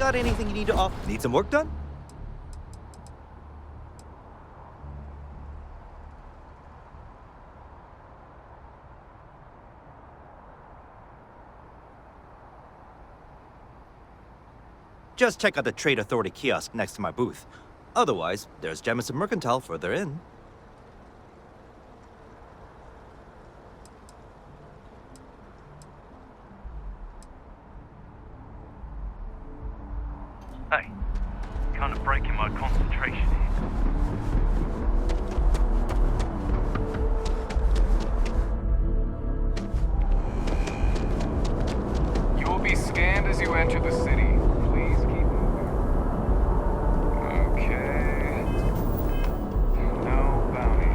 Got anything you need to offer? Need some work done? Just check out the Trade Authority kiosk next to my booth. Otherwise, there's Jemison Mercantile further in. Hey, kind of breaking my concentration here. You will be scanned as you enter the city. Please keep moving. Okay. No bounty.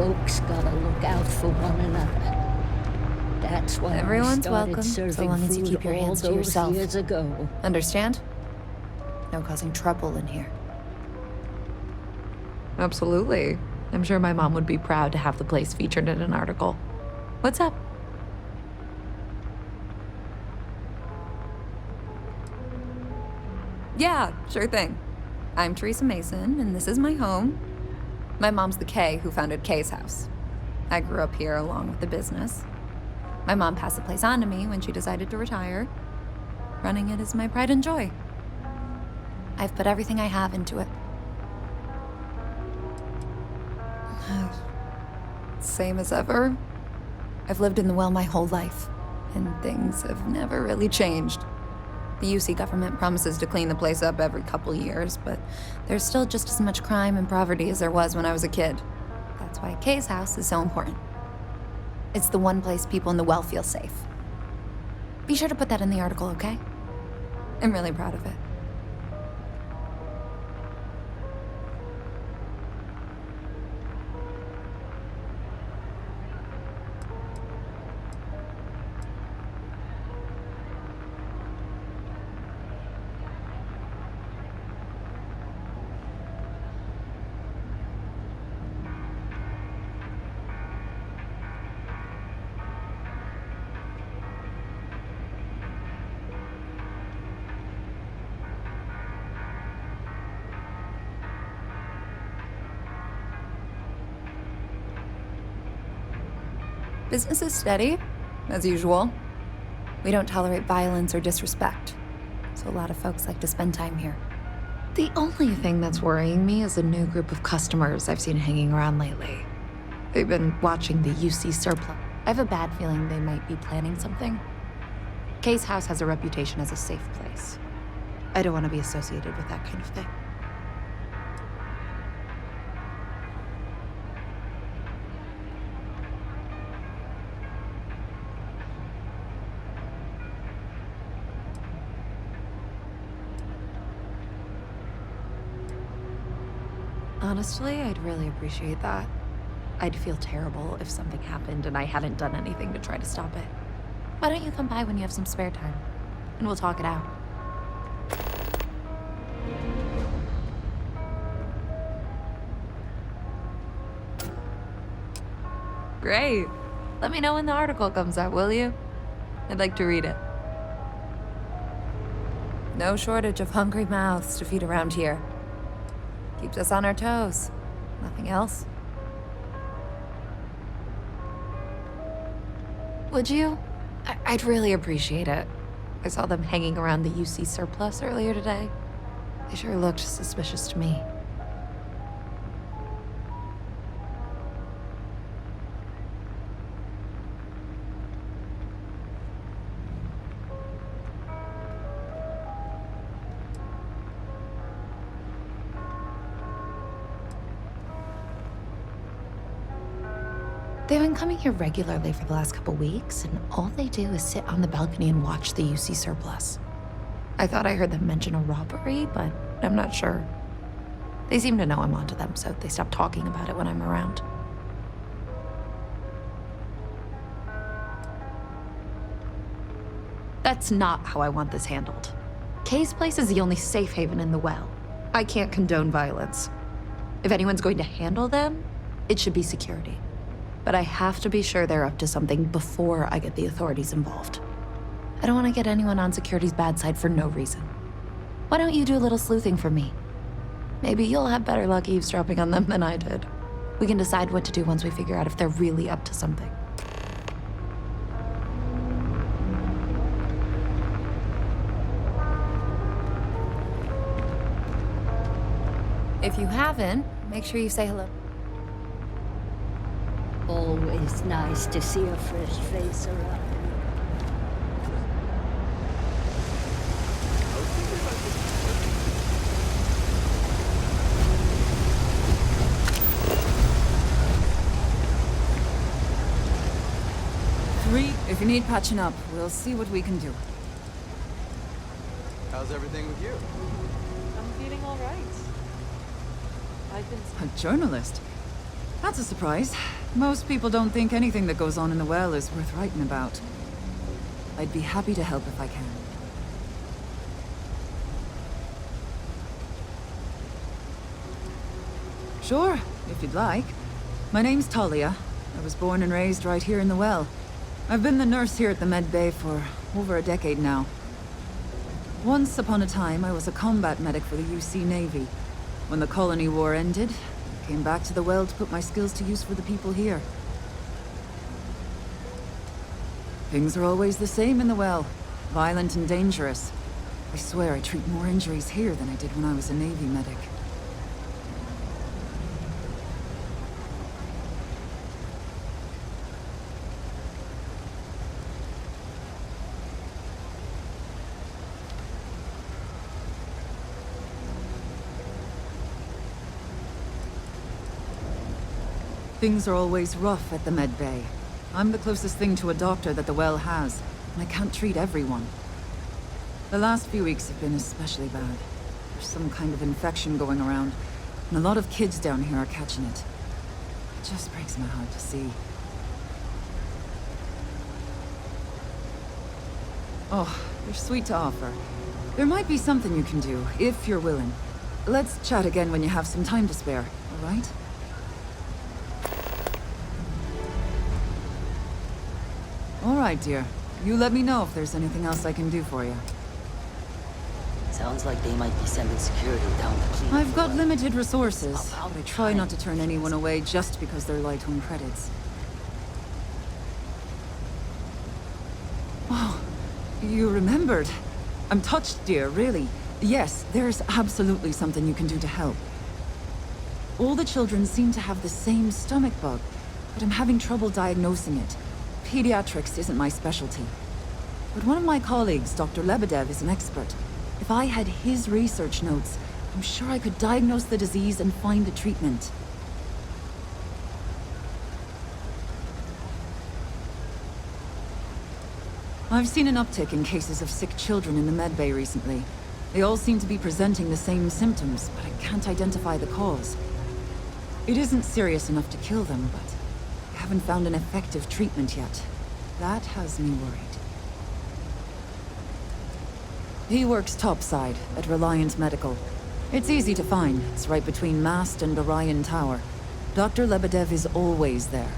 folks gotta look out for one another. That's why Everyone's I started welcome, so serving long as you food keep your all hands to those yourself. years ago. Understand? No causing trouble in here. Absolutely. I'm sure my mom would be proud to have the place featured in an article. What's up? Yeah, sure thing. I'm Teresa Mason, and this is my home. My mom's the Kay who founded Kay's house. I grew up here along with the business. My mom passed the place on to me when she decided to retire. Running it is my pride and joy. I've put everything I have into it. Same as ever. I've lived in the well my whole life, and things have never really changed. The UC government promises to clean the place up every couple years, but there's still just as much crime and poverty as there was when I was a kid. That's why Kay's house is so important. It's the one place people in the well feel safe. Be sure to put that in the article, okay? I'm really proud of it. Business is steady, as usual. We don't tolerate violence or disrespect, so a lot of folks like to spend time here. The only thing that's worrying me is a new group of customers I've seen hanging around lately. They've been watching the UC surplus. I have a bad feeling they might be planning something. Kay's house has a reputation as a safe place. I don't want to be associated with that kind of thing. Honestly, I'd really appreciate that. I'd feel terrible if something happened and I hadn't done anything to try to stop it. Why don't you come by when you have some spare time? And we'll talk it out. Great. Let me know when the article comes out, will you? I'd like to read it. No shortage of hungry mouths to feed around here. Keeps us on our toes. Nothing else. Would you? I'd really appreciate it. I saw them hanging around the UC surplus earlier today. They sure looked suspicious to me. They've been coming here regularly for the last couple weeks, and all they do is sit on the balcony and watch the UC surplus. I thought I heard them mention a robbery, but I'm not sure. They seem to know I'm onto them, so they stop talking about it when I'm around. That's not how I want this handled. Kay's place is the only safe haven in the well. I can't condone violence. If anyone's going to handle them, it should be security. But I have to be sure they're up to something before I get the authorities involved. I don't want to get anyone on security's bad side for no reason. Why don't you do a little sleuthing for me? Maybe you'll have better luck eavesdropping on them than I did. We can decide what to do once we figure out if they're really up to something. If you haven't, make sure you say hello. Always nice to see a fresh face around. If you need patching up, we'll see what we can do. How's everything with you? I'm feeling all right. I've been... A journalist? That's a surprise. Most people don't think anything that goes on in the well is worth writing about. I'd be happy to help if I can. Sure, if you'd like. My name's Talia. I was born and raised right here in the well. I've been the nurse here at the Med Bay for over a decade now. Once upon a time, I was a combat medic for the UC Navy. When the colony war ended, I came back to the well to put my skills to use for the people here. Things are always the same in the well. Violent and dangerous. I swear I treat more injuries here than I did when I was a Navy medic. Things are always rough at the Med Bay. I'm the closest thing to a doctor that the well has, and I can't treat everyone. The last few weeks have been especially bad. There's some kind of infection going around, and a lot of kids down here are catching it. It just breaks my heart to see. Oh, you're sweet to offer. There might be something you can do, if you're willing. Let's chat again when you have some time to spare, all right? All right, dear. You let me know if there's anything else I can do for you. Sounds like they might be sending security down to clean. I've got limited resources, but I try not to turn anyone away just because they're light on credits. Oh, you remembered. I'm touched, dear, really. Yes, there's absolutely something you can do to help. All the children seem to have the same stomach bug, but I'm having trouble diagnosing it. Pediatrics isn't my specialty. But one of my colleagues, Dr. Lebedev, is an expert. If I had his research notes, I'm sure I could diagnose the disease and find a treatment. I've seen an uptick in cases of sick children in the Med Bay recently. They all seem to be presenting the same symptoms, but I can't identify the cause. It isn't serious enough to kill them, but I haven't found an effective treatment yet. That has me worried. He works topside at Reliant Medical. It's easy to find. It's right between Mast and Orion Tower. Dr. Lebedev is always there.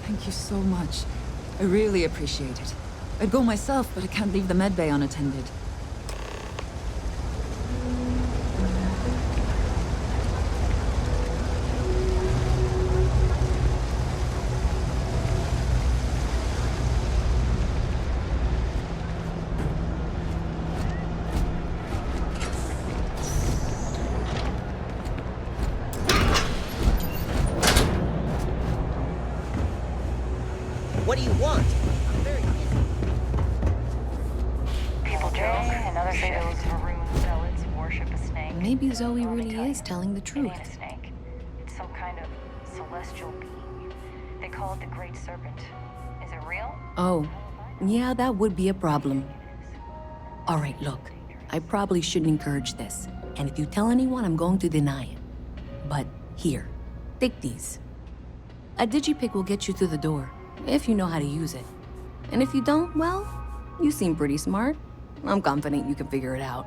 Thank you so much. I really appreciate it. I'd go myself, but I can't leave the Med Bay unattended. What do you want? I'm very busy. People joke, and others say those maroon zealots worship a snake. Maybe Zoe Let me really tell is you, telling the It truth. ain't a snake. It's some kind of celestial being. They call it the Great Serpent. Is it real? Oh, yeah, that would be a problem. All right, look, I probably shouldn't encourage this. And if you tell anyone, I'm going to deny it. But here, take these. A digipick will get you through the door, if you know how to use it. And if you don't, well, you seem pretty smart. I'm confident you can figure it out.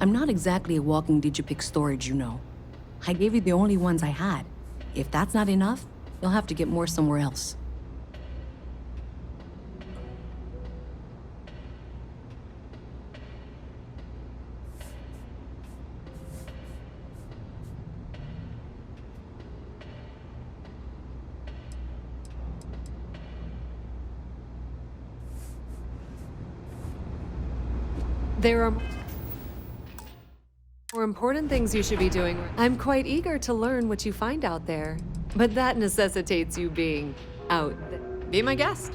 I'm not exactly a walking digipic storage, you know. I gave you the only ones I had. If that's not enough, you'll have to get more somewhere else. There are more important things you should be doing. I'm quite eager to learn what you find out there, but that necessitates you being out there. Be my guest.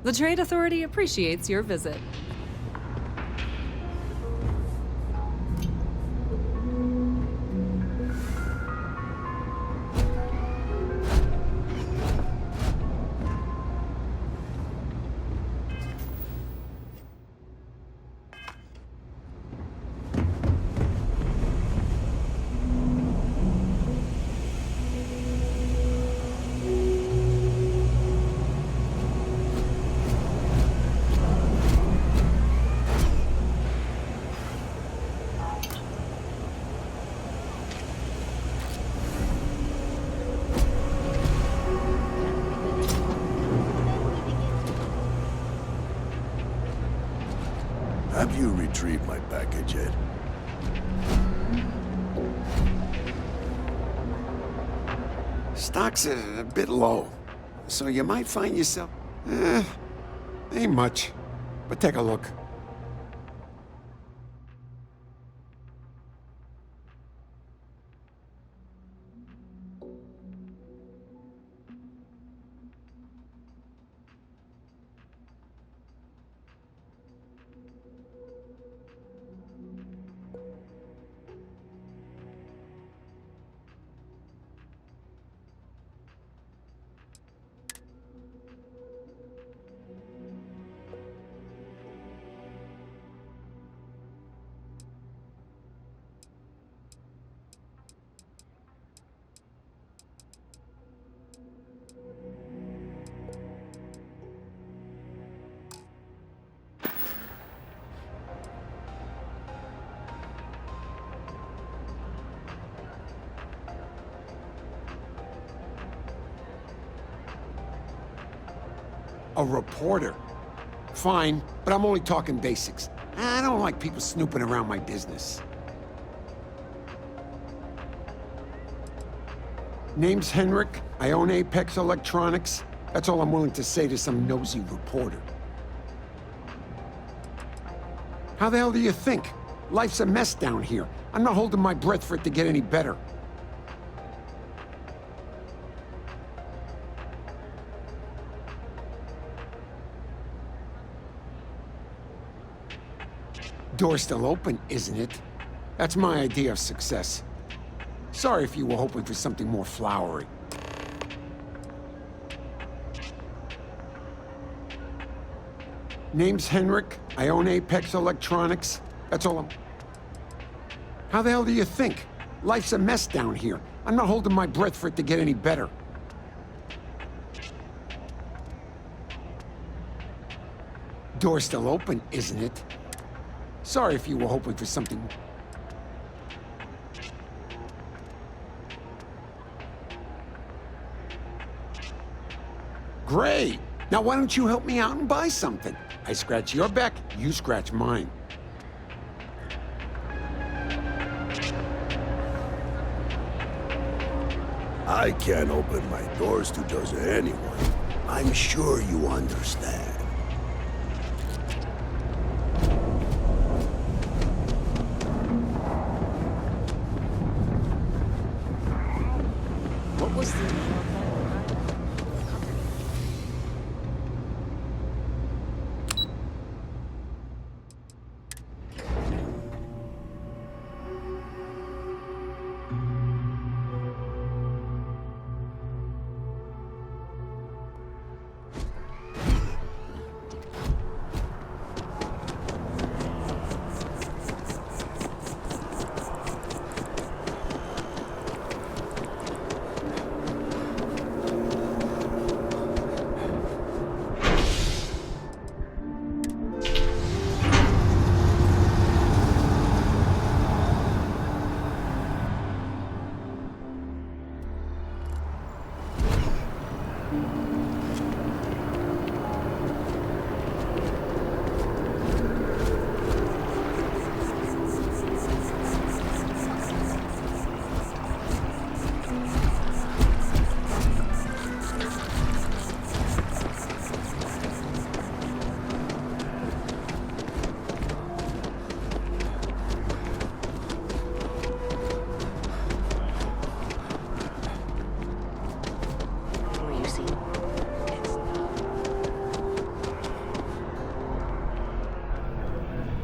The Trade Authority appreciates your visit. Have you retrieved my package yet? Stock's a bit low, so you might find yourself... ain't much, but take a look. A reporter. Fine, but I'm only talking basics. I don't like people snooping around my business. Name's Henrik. I own Apex Electronics. That's all I'm willing to say to some nosy reporter. How the hell do you think? Life's a mess down here. I'm not holding my breath for it to get any better. Door's still open, isn't it? That's my idea of success. Sorry if you were hoping for something more flowery. Name's Henrik. I own Apex Electronics. That's all I'm... How the hell do you think? Life's a mess down here. I'm not holding my breath for it to get any better. Door's still open, isn't it? Sorry if you were hoping for something... Great! Now why don't you help me out and buy something? I scratch your back, you scratch mine. I can't open my doors to just anyone. I'm sure you understand.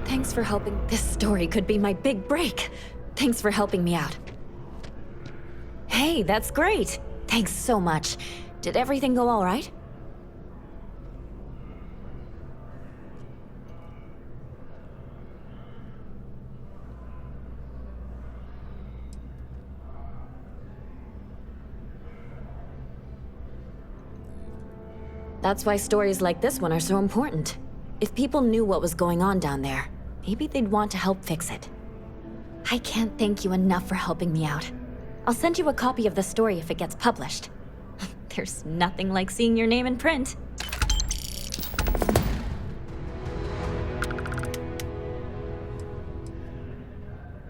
Thanks for helping. This story could be my big break. Thanks for helping me out. Hey, that's great. Thanks so much. Did everything go all right? That's why stories like this one are so important. If people knew what was going on down there, maybe they'd want to help fix it. I can't thank you enough for helping me out. I'll send you a copy of the story if it gets published. There's nothing like seeing your name in print.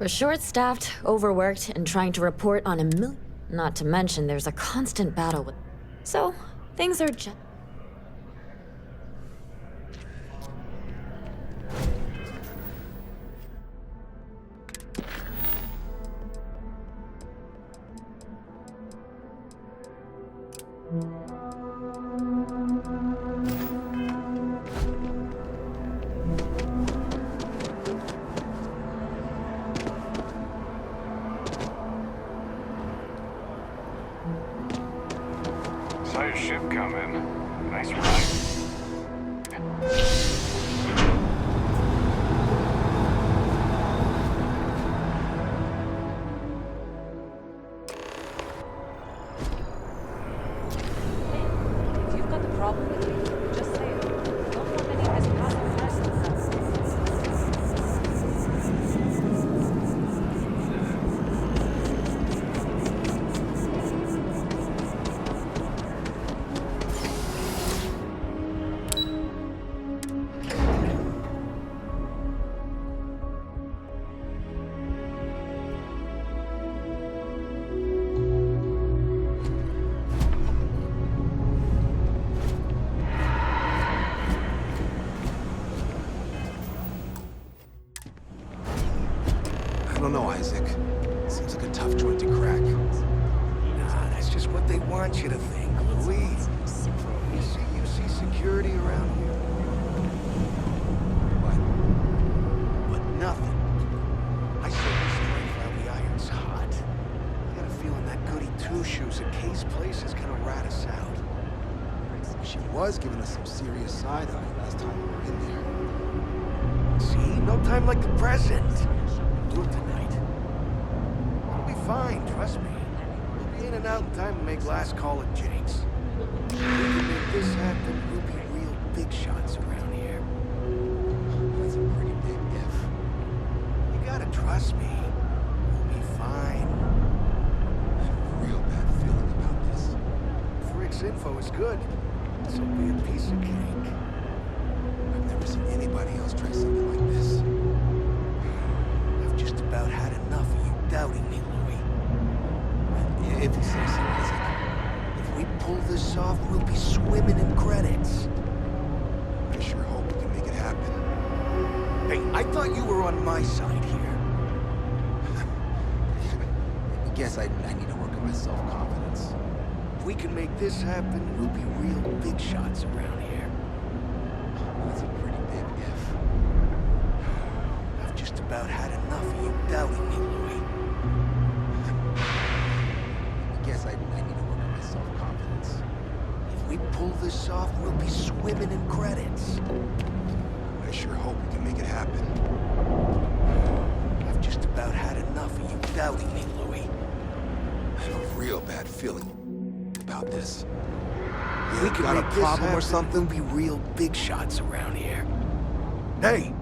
We're short-staffed, overworked, and trying to report on a million... Not to mention there's a constant battle with... So, things are just... Saw your ship come in. Nice ride. If you've got the problem with me, just say it. Don't want any I don't know, Isaac. Seems like a tough joint to crack. Nah, that's just what they want you to think, Louis. You see security around here? But nothing. I saw this knife while the iron's hot. I got a feeling that goody two-shoes at Kay's place is gonna rat us out. She was giving us some serious side-eye last time we were in there. See? No time like the present. Do it tonight. It'll be fine, trust me. We'll be in and out in time to make last call at Jake's. If we can make this happen, we'll be real big shots around here. That's a pretty big if. You gotta trust me. We'll be fine. I have a real bad feeling about this. If Rick's info is good, this'll be a piece of cake. I've never seen anybody else try something like this. I've just about had enough of you doubting me, Louis. If you say so, Isaac. If we pull this off, we'll be swimming in credits. I sure hope we can make it happen. Hey, I thought you were on my side here. I guess I need to work on my self-confidence. If we can make this happen, we'll be real big shots around here. That's a pretty big if. I've just about had enough of you doubting me, Louis. I guess I need to work on my self-confidence. If we pull this off, we'll be swimming in credits. I sure hope we can make it happen. I've just about had enough of you doubting me, Louis. I have a real bad feeling about this. If we can got a make problem this happen, or something? we'll be real big shots around here. Hey,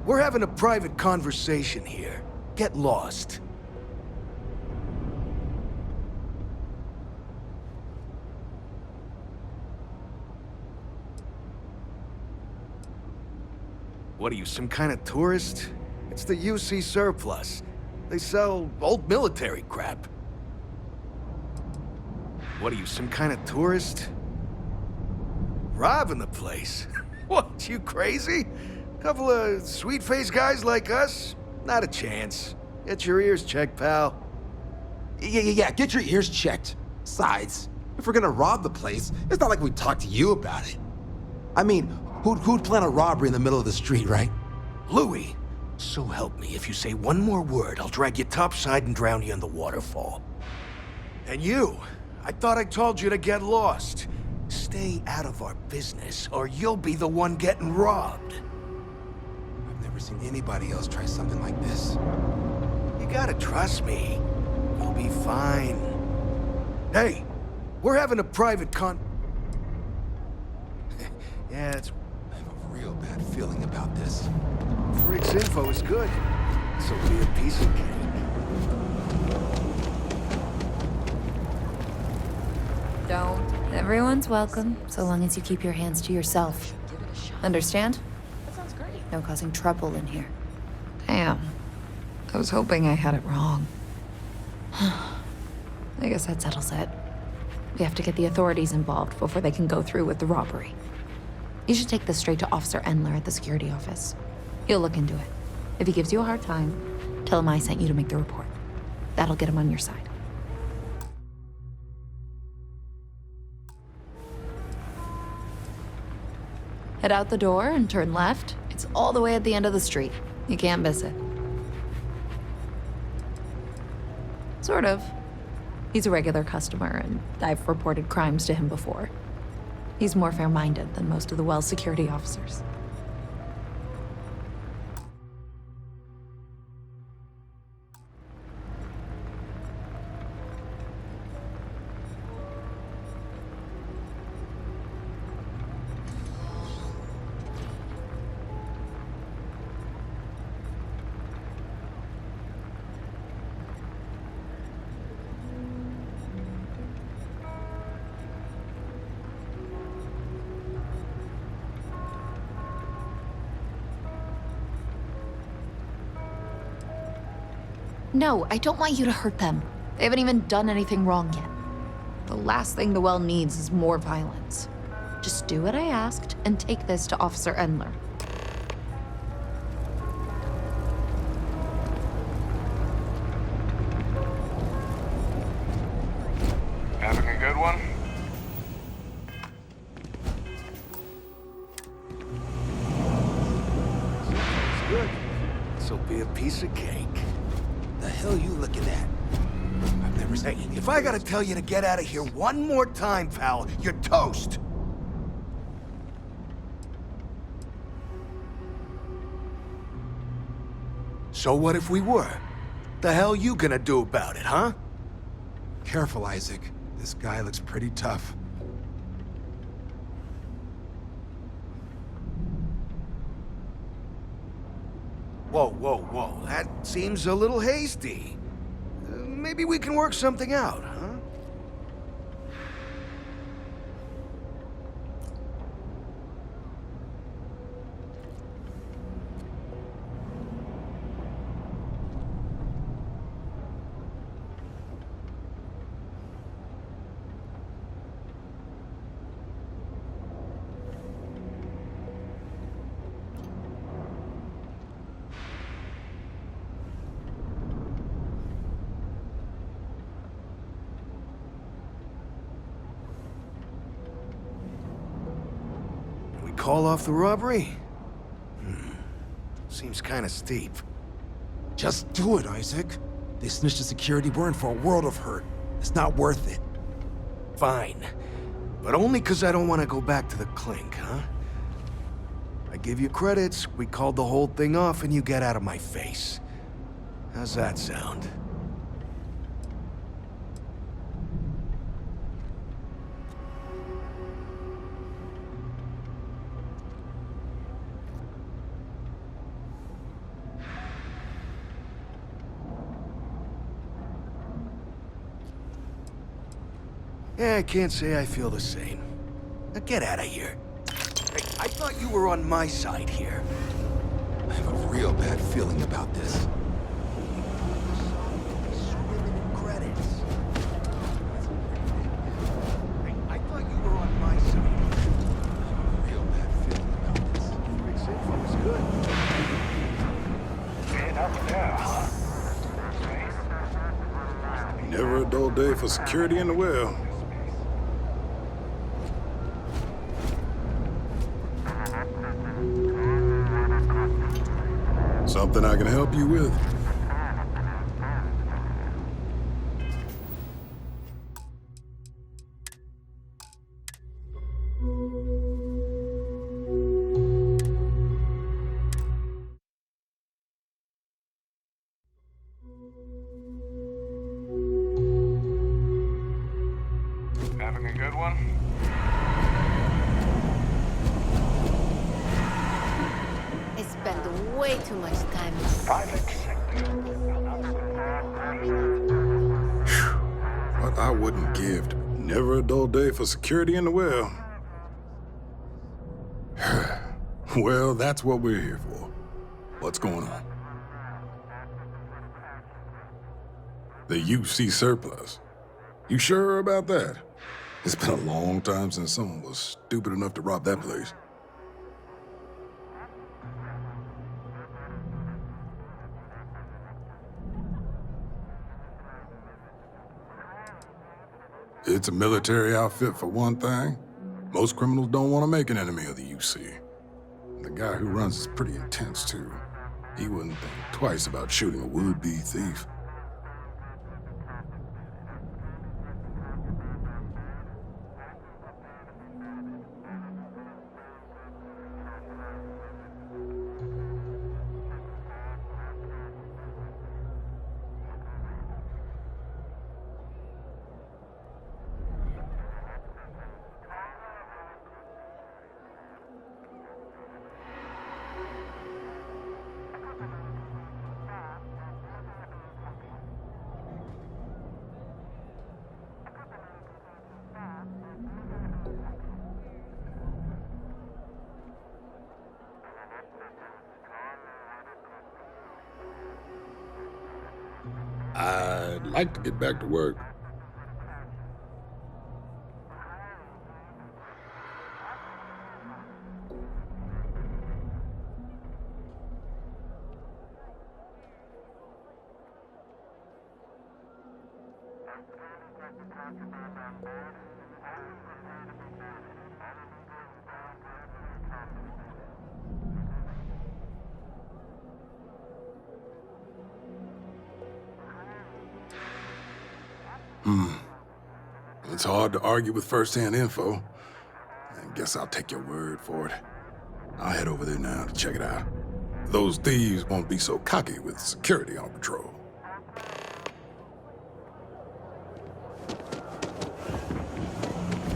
we're having a private conversation here. Get lost. What are you, some kind of tourist? It's the UC surplus. They sell old military crap. What are you, some kind of tourist? Robbing the place? What, you crazy? Couple of sweet-faced guys like us? Not a chance. Get your ears checked, pal. Yeah, get your ears checked. Besides, if we're gonna rob the place, it's not like we talked to you about it. I mean, who'd plan a robbery in the middle of the street, right? Louis, so help me, if you say one more word, I'll drag you topside and drown you in the waterfall. And you, I thought I told you to get lost. Stay out of our business, or you'll be the one getting robbed. I've never seen anybody else try something like this. You gotta trust me. You'll be fine. Hey, we're having a private Yeah, it's... I have a real bad feeling about this. Rick's info is good. So be a piece of cake. Don't. Everyone's welcome, so long as you keep your hands to yourself. Understand? That sounds great. No causing trouble in here. Damn. I was hoping I had it wrong. I guess that settles it. We have to get the authorities involved before they can go through with the robbery. You should take this straight to Officer Endler at the security office. He'll look into it. If he gives you a hard time, tell him I sent you to make the report. That'll get him on your side. Head out the door and turn left. It's all the way at the end of the street. You can't miss it. Sort of. He's a regular customer, and I've reported crimes to him before. He's more fair-minded than most of the Well's security officers. No, I don't want you to hurt them. They haven't even done anything wrong yet. The last thing the Well needs is more violence. Just do what I asked and take this to Officer Endler. Having a good one? It's good. So be a piece of cake. The hell you looking at? I've never seen Hey, if I gotta tell you to get out of here one more time, pal, you're toast! So what if we were? The hell you gonna do about it, huh? Careful, Isaac. This guy looks pretty tough. Whoa, whoa, whoa. That seems a little hasty. Maybe we can work something out, huh? Call off the robbery? Seems kind of steep. Just do it, Isaac. They snitched the security we're in for a world of hurt. It's not worth it. Fine. But only because I don't want to go back to the clink, huh? I give you credits, we called the whole thing off and you get out of my face. How's that sound? Yeah, I can't say I feel the same. Now get out of here. Hey, I thought you were on my side here. I have a real bad feeling about this. Swimming in credits. Hey, I thought you were on my side. I have a real bad feeling about this. Rick's info is good. Being up there, huh? Never a dull day for security in the well. Something I can help you with? Having a good one? I spend way too much time. What I wouldn't give. Never a dull day for security in the well. Well, that's what we're here for. What's going on? The UC surplus. You sure about that? It's been a long time since someone was stupid enough to rob that place. It's a military outfit for one thing. Most criminals don't want to make an enemy of the UC. The guy who runs is pretty intense, too. He wouldn't think twice about shooting a would-be thief. I'd like to get back to work. It's hard to argue with first-hand info. I guess I'll take your word for it. I'll head over there now to check it out. Those thieves won't be so cocky with security on patrol.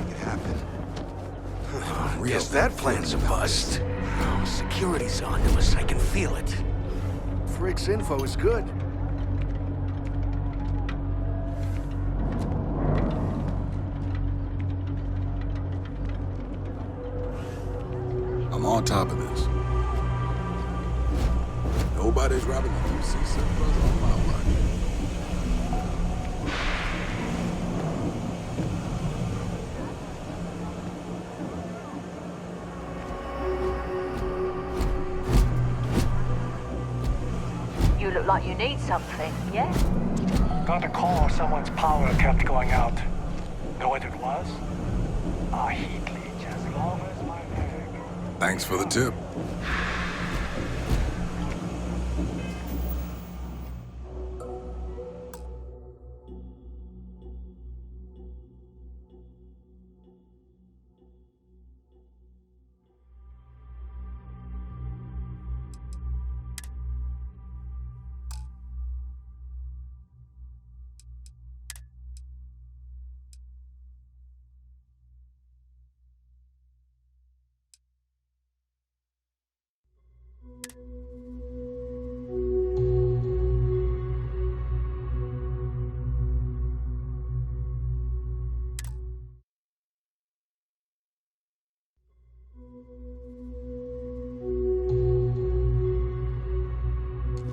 It happened. Guess that plan's a bust. Security's onto us, I can feel it. Frick's info is good. I'm on top of this. Nobody's robbing the UC surplus on my watch. You look like you need something, yeah? Got a call someone's power kept going out. Know what it was? A heat leech as long as my leg. Thanks for the tip.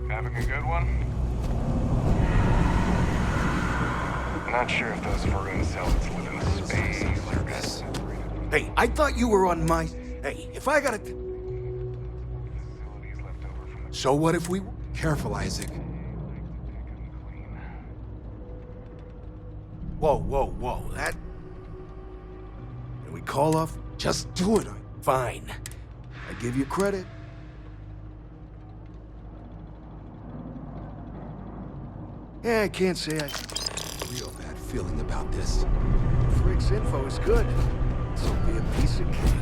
Having a good one? Not sure if those Varun cells live in a space or this. Hey, I thought you were on my... Hey, if I gotta... So what if we... Careful, Isaac. Whoa, that... Can we call off? Just do it. Fine. I give you credit. Yeah, I can't say I... Real bad feeling about this. Frick's info is good. So be a piece of cake.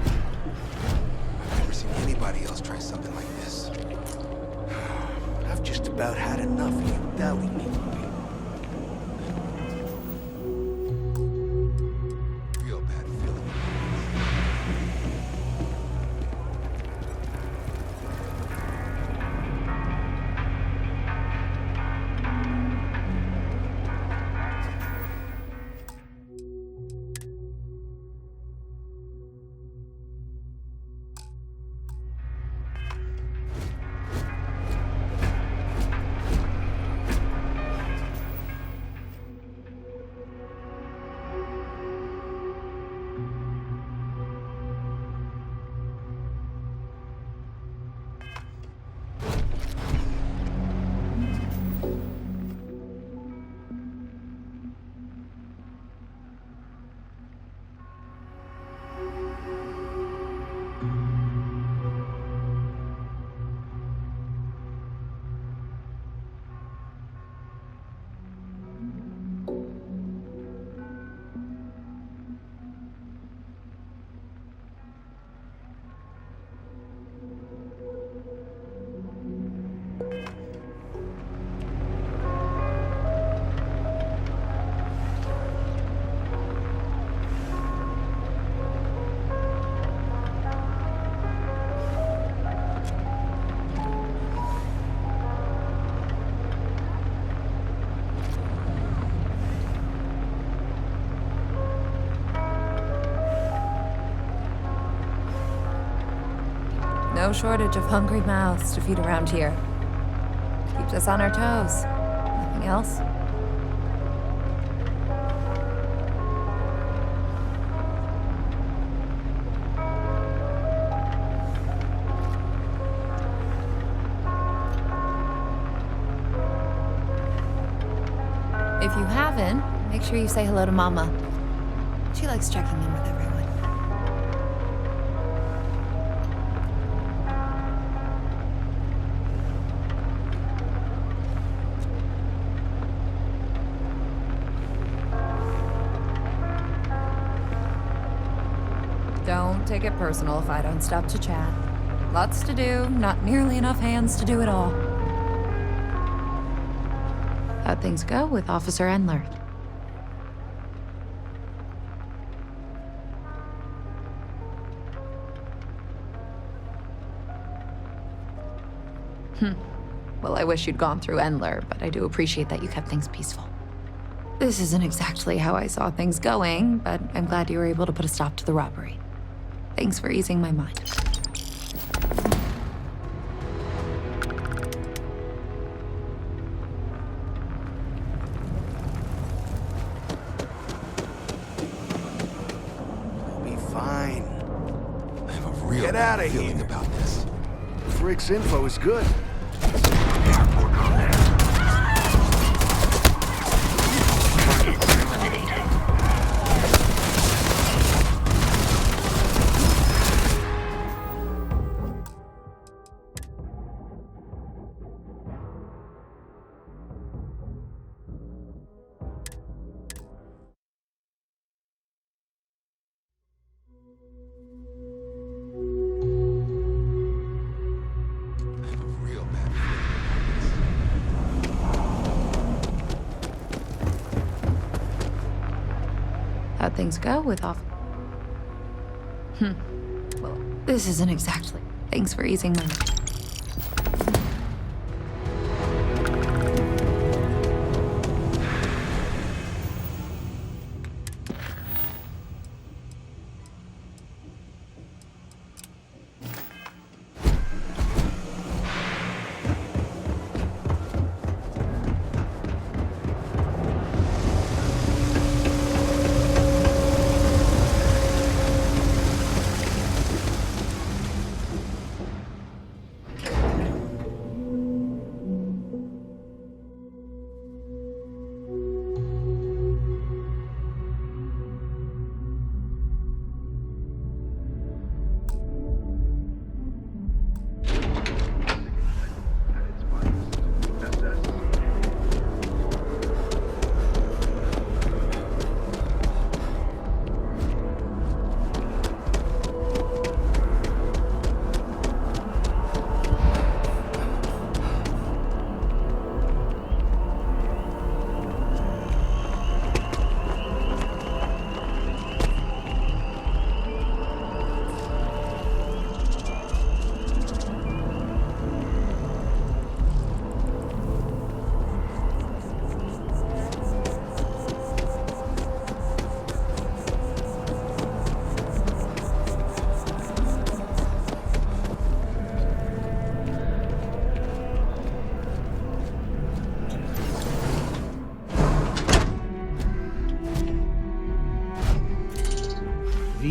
I've never seen anybody else try something like this. I've just about had enough of you doubting me. Real bad feeling. No shortage of hungry mouths to feed around here. Keeps us on our toes. Nothing else? If you haven't, make sure you say hello to Mama. She likes checking in with everyone. Don't take it personal if I don't stop to chat. Lots to do, not nearly enough hands to do it all. How'd things go with Officer Endler? Well, I wish you'd gone through Endler, but I do appreciate that you kept things peaceful. This isn't exactly how I saw things going, but I'm glad you were able to put a stop to the robbery. Thanks for easing my mind. We'll be fine. I have a real Get bad out of feeling here. about this. Frick's info is good. How'd things go with Well, this isn't exactly. Thanks for easing my mind.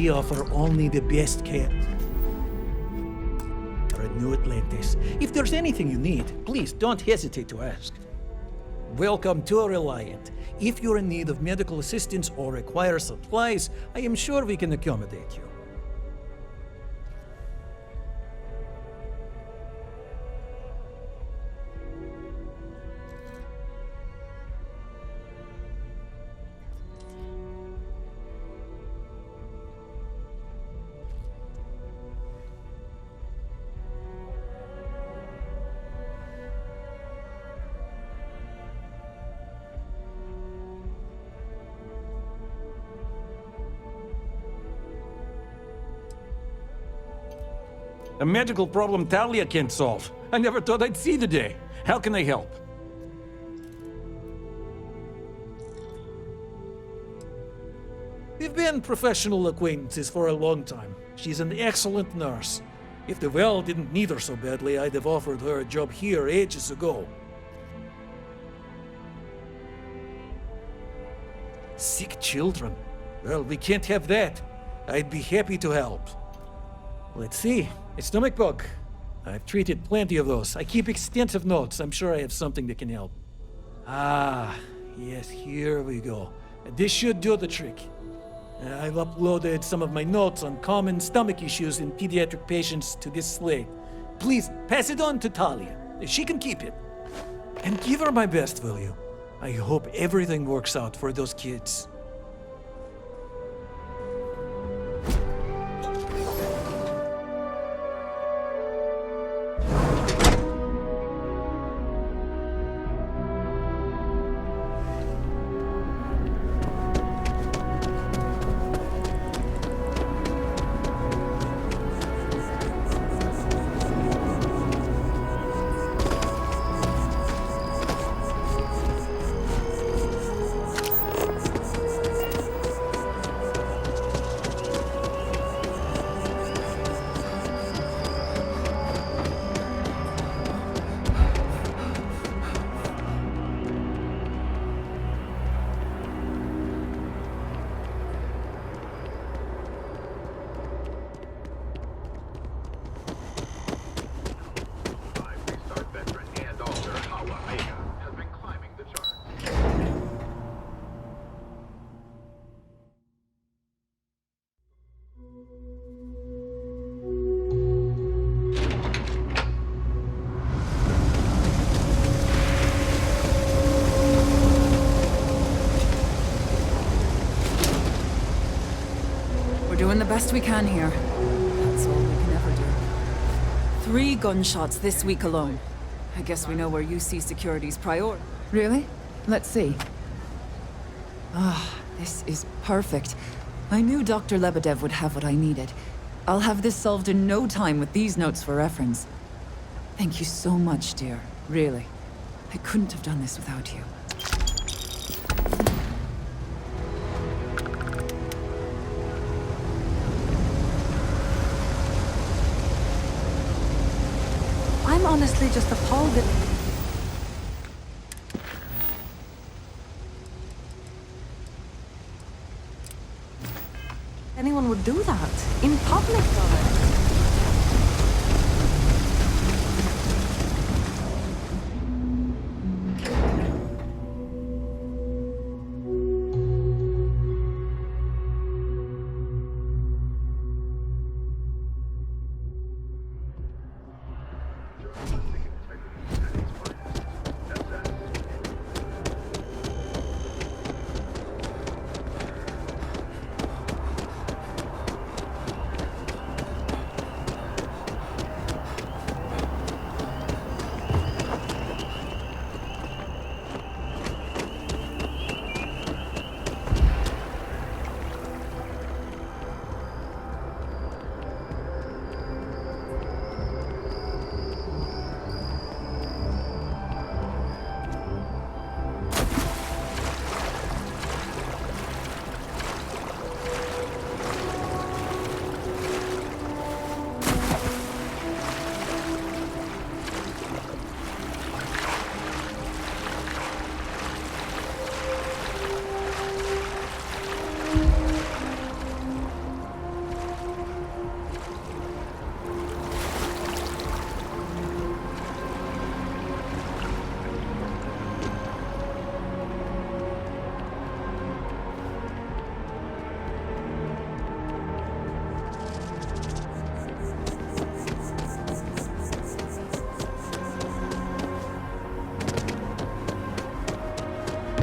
We offer only the best care. New Atlantis. If there's anything you need, please don't hesitate to ask. Welcome to Reliant. If you're in need of medical assistance or require supplies, I am sure we can accommodate you. A medical problem Talia can't solve. I never thought I'd see the day. How can I help? We've been professional acquaintances for a long time. She's an excellent nurse. If the well didn't need her so badly, I'd have offered her a job here ages ago. Sick children. Well, we can't have that. I'd be happy to help. Let's see. A stomach bug. I've treated plenty of those. I keep extensive notes. I'm sure I have something that can help. Ah, yes, here we go. This should do the trick. I've uploaded some of my notes on common stomach issues in pediatric patients to this slate. Please, pass it on to Talia. She can keep it. And give her my best, will you? I hope everything works out for those kids. Doing the best we can here. That's all we can ever do. 3 gunshots this week alone. I guess we know where you see security's priority. Really? Let's see. This is perfect. I knew Dr. Lebedev would have what I needed. I'll have this solved in no time with these notes for reference. Thank you so much, dear. Really. I couldn't have done this without you. I'm honestly just appalled that... anyone would do that in public, though.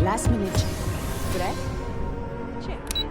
last minute check. Correct? Check.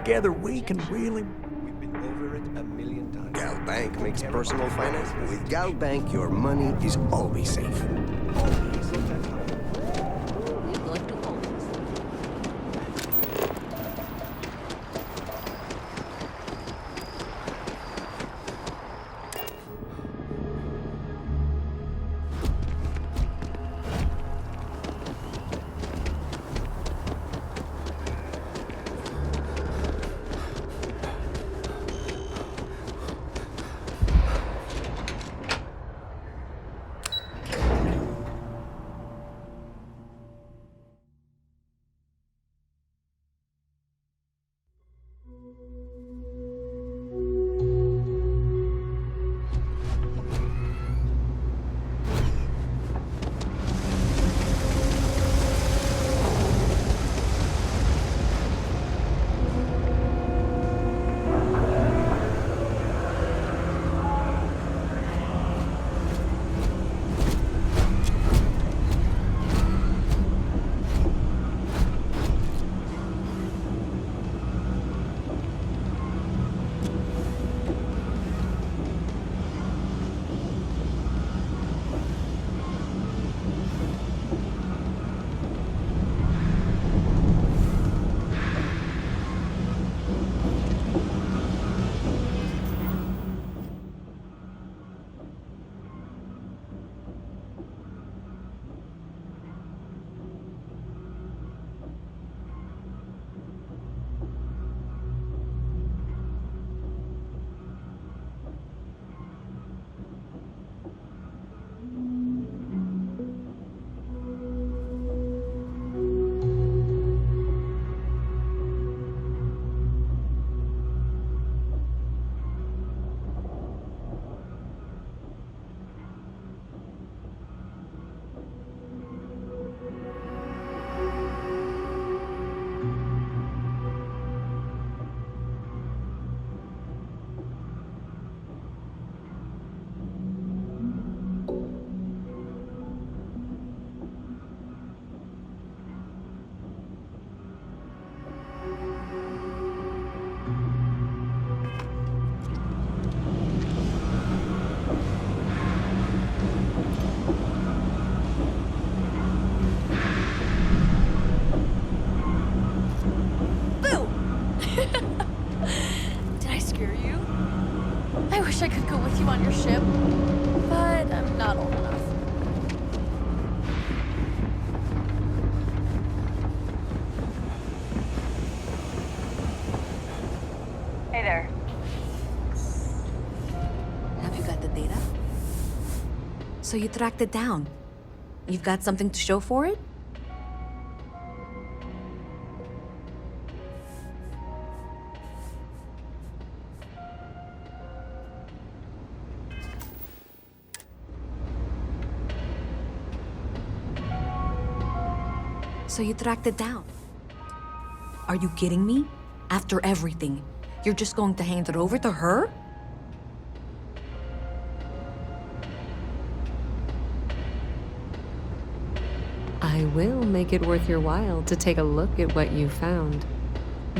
together, we can really... We've been over it a million times. Gal Bank makes personal finance. With Gal Bank, your money is always safe. Always. wish I could go with you on your ship, but I'm not old enough. Hey there. Have you got the data? So you tracked it down. You've got something to show for it? So you tracked it down. Are you kidding me? After everything, you're just going to hand it over to her? I will make it worth your while to take a look at what you found.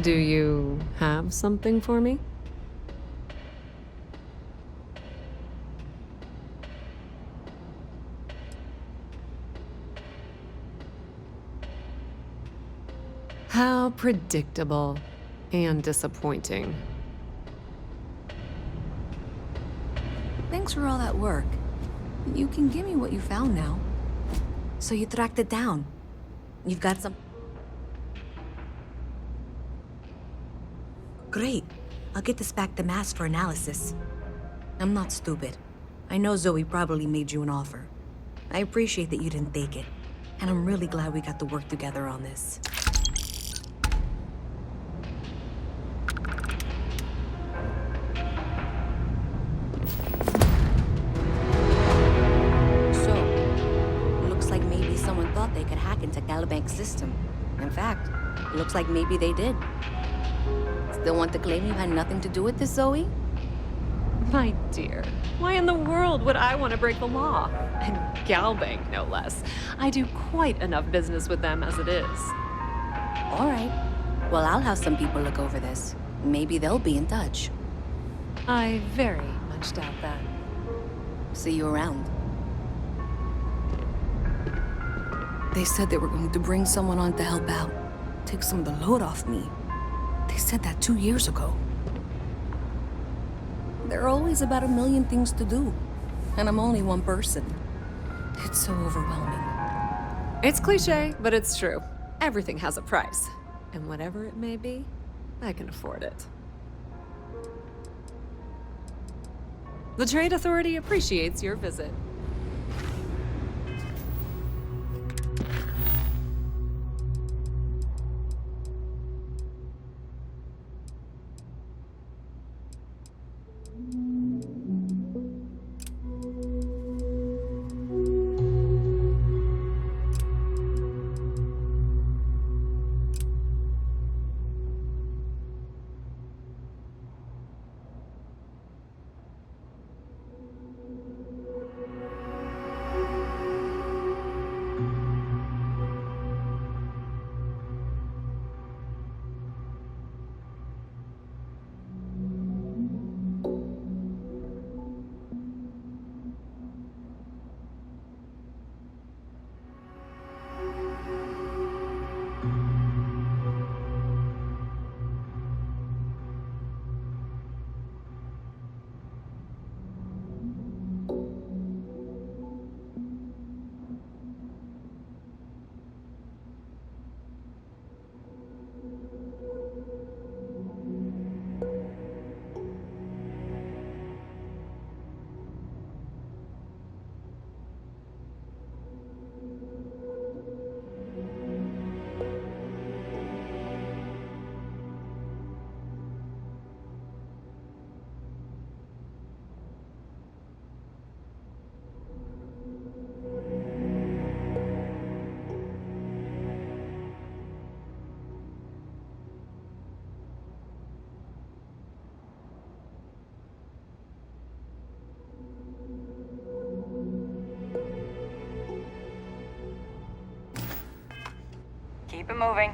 Do you have something for me? How predictable and disappointing. Thanks for all that work. You can give me what you found now. So you tracked it down. You've got some... Great. I'll get this back to Mass for analysis. I'm not stupid. I know Zoe probably made you an offer. I appreciate that you didn't take it. And I'm really glad we got to work together on this. They could hack into Galabank's system. In fact, it looks like maybe they did. Still want to claim you had nothing to do with this, Zoe? My dear, why in the world would I want to break the law? And Galbank, no less. I do quite enough business with them as it is. All right. Well, I'll have some people look over this. Maybe they'll be in touch. I very much doubt that. See you around. They said they were going to bring someone on to help out. Take some of the load off me. They said that 2 years ago. There are always about a million things to do. And I'm only one person. It's so overwhelming. It's cliche, but it's true. Everything has a price. And whatever it may be, I can afford it. The Trade Authority appreciates your visit. Keep it moving.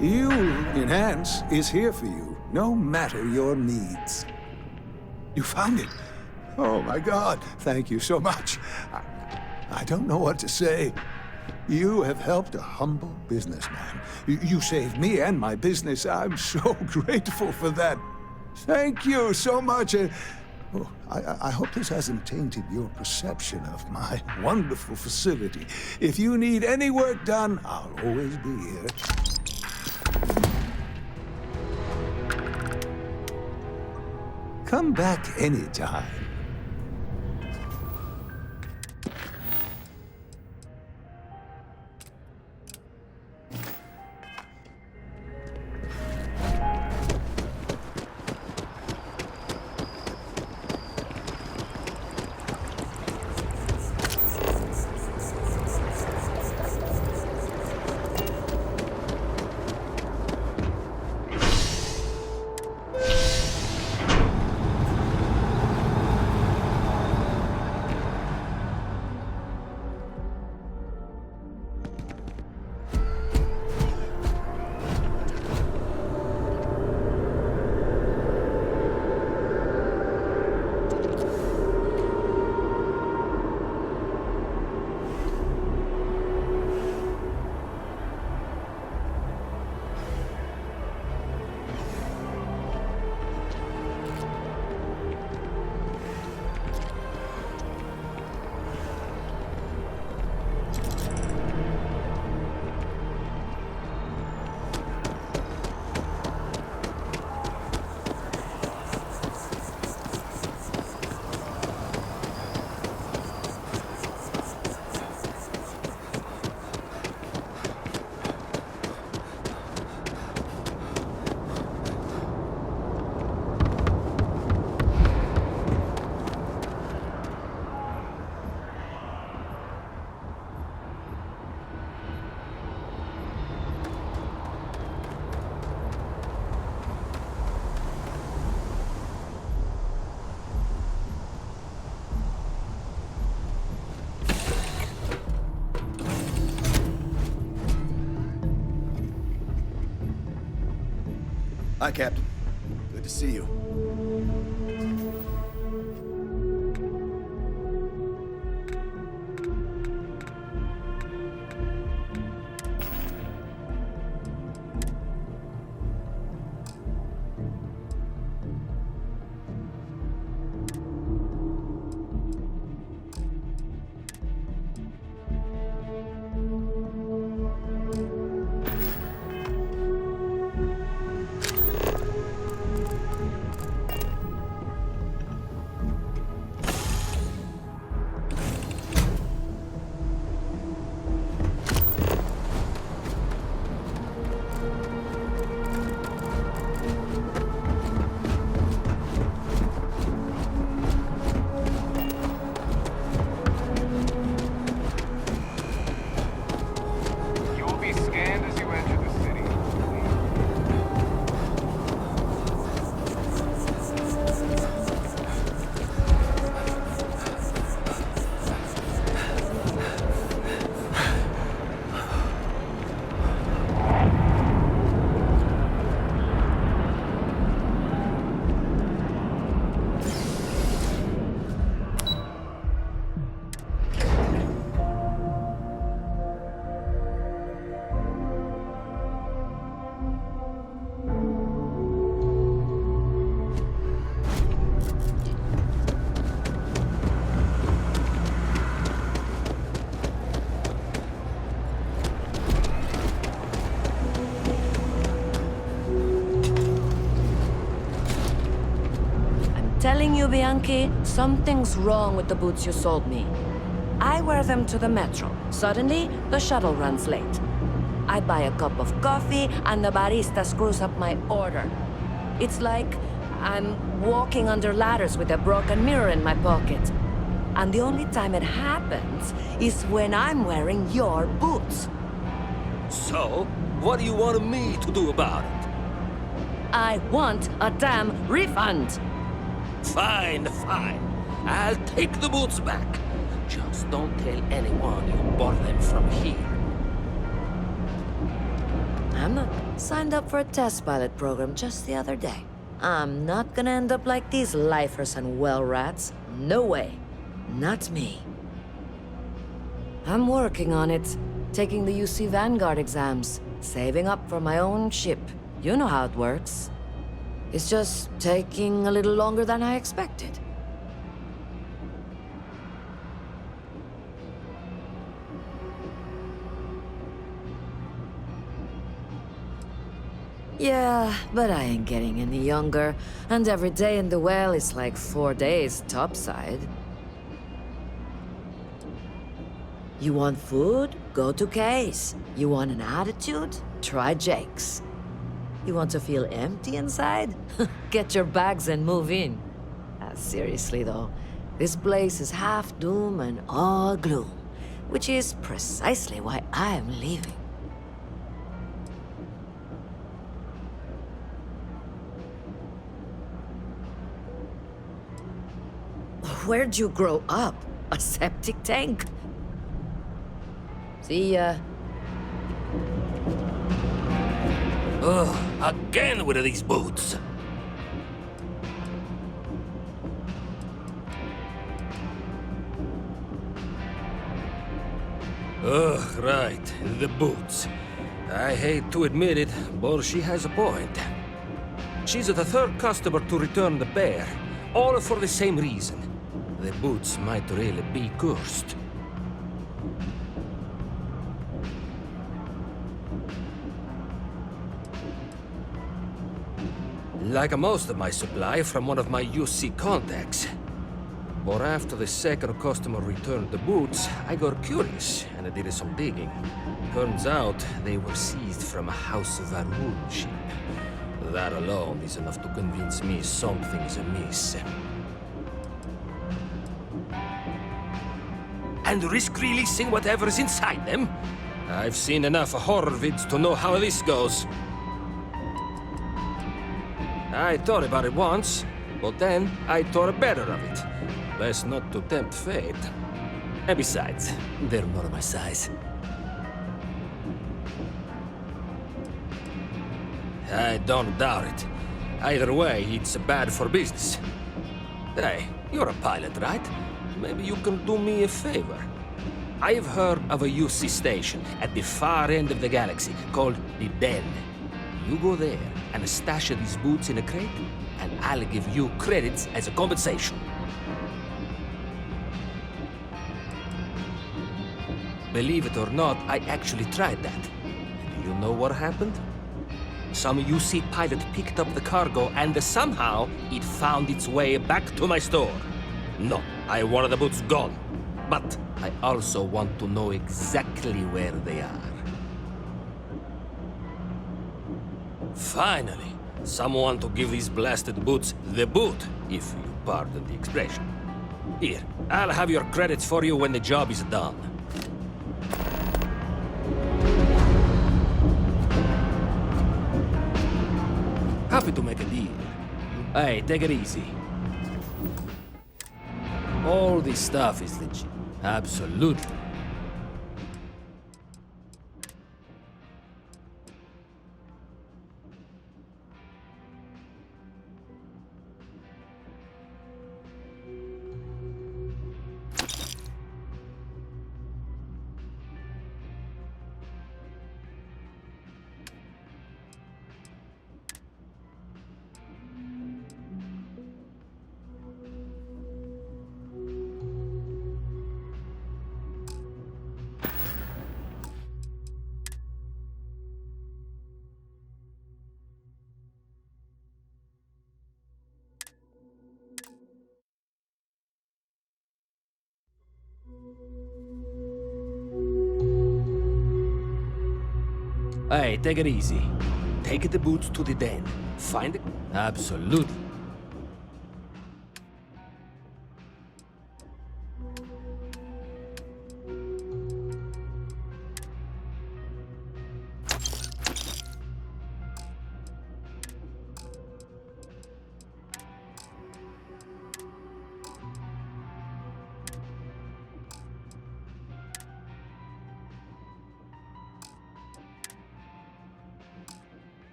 You, Enhance, is here for you, no matter your needs. You found it? Oh my God, thank you so much. I don't know what to say. You have helped a humble businessman. You saved me and my business. I'm so grateful for that. Thank you so much. I hope this hasn't tainted your perception of my wonderful facility. If you need any work done, I'll always be here. Come back anytime. Hi, Captain. Good to see you. Telling you, Bianchi, something's wrong with the boots you sold me. I wear them to the metro. Suddenly, the shuttle runs late. I buy a cup of coffee, and the barista screws up my order. It's like I'm walking under ladders with a broken mirror in my pocket. And the only time it happens is when I'm wearing your boots. So, what do you want me to do about it? I want a damn refund! Fine, fine. I'll take the boots back. Just don't tell anyone you bought them from here. I'm not. Signed up for a test pilot program just the other day. I'm not gonna end up like these lifers and well rats. No way. Not me. I'm working on it. Taking the UC Vanguard exams. Saving up for my own ship. You know how it works. It's just taking a little longer than I expected. Yeah, but I ain't getting any younger, and every day in the well is like 4 days topside. You want food? Go to Case. You want an attitude? Try Jake's. You want to feel empty inside? Get your bags and move in. Seriously though, this place is half doom and all gloom, which is precisely why I'm leaving. Where'd you grow up? A septic tank? See ya. Ugh, again with these boots. Ugh, right, the boots. I hate to admit it, but she has a point. She's the third customer to return the pair, all for the same reason. The boots might really be cursed. Like most of my supply from one of my UC contacts. But after the second customer returned the boots, I got curious and I did some digging. Turns out they were seized from a House of Varun ship. That alone is enough to convince me something is amiss. And risk releasing whatever's inside them? I've seen enough horror vids to know how this goes. I thought about it once, but then I thought better of it. Best not to tempt fate. And besides, they're not my size. I don't doubt it. Either way, it's bad for business. Hey, you're a pilot, right? Maybe you can do me a favor. I've heard of a UC station at the far end of the galaxy called the Den. You go there and stash these boots in a crate, and I'll give you credits as a compensation. Believe it or not, I actually tried that. And do you know what happened? Some UC pilot picked up the cargo and somehow it found its way back to my store. No, I want the boots gone. But I also want to know exactly where they are. Finally, someone to give these blasted boots the boot, if you pardon the expression. Here, I'll have your credits for you when the job is done. Happy to make a deal. Hey, take it easy. All this stuff is legit. Absolutely. Hey, take it easy. Take the boots to the den. Find it? Absolutely.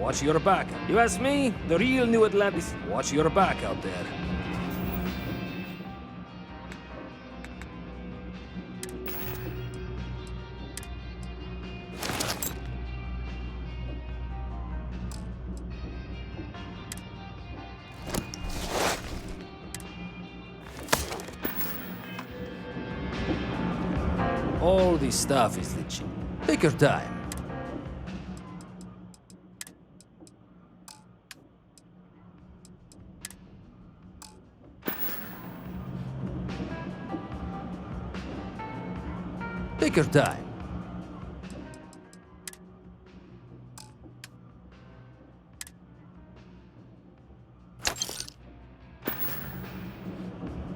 Watch your back. You ask me, the real New Atlantis. Watch your back out there. All this stuff is legit. Take your time. Take your time.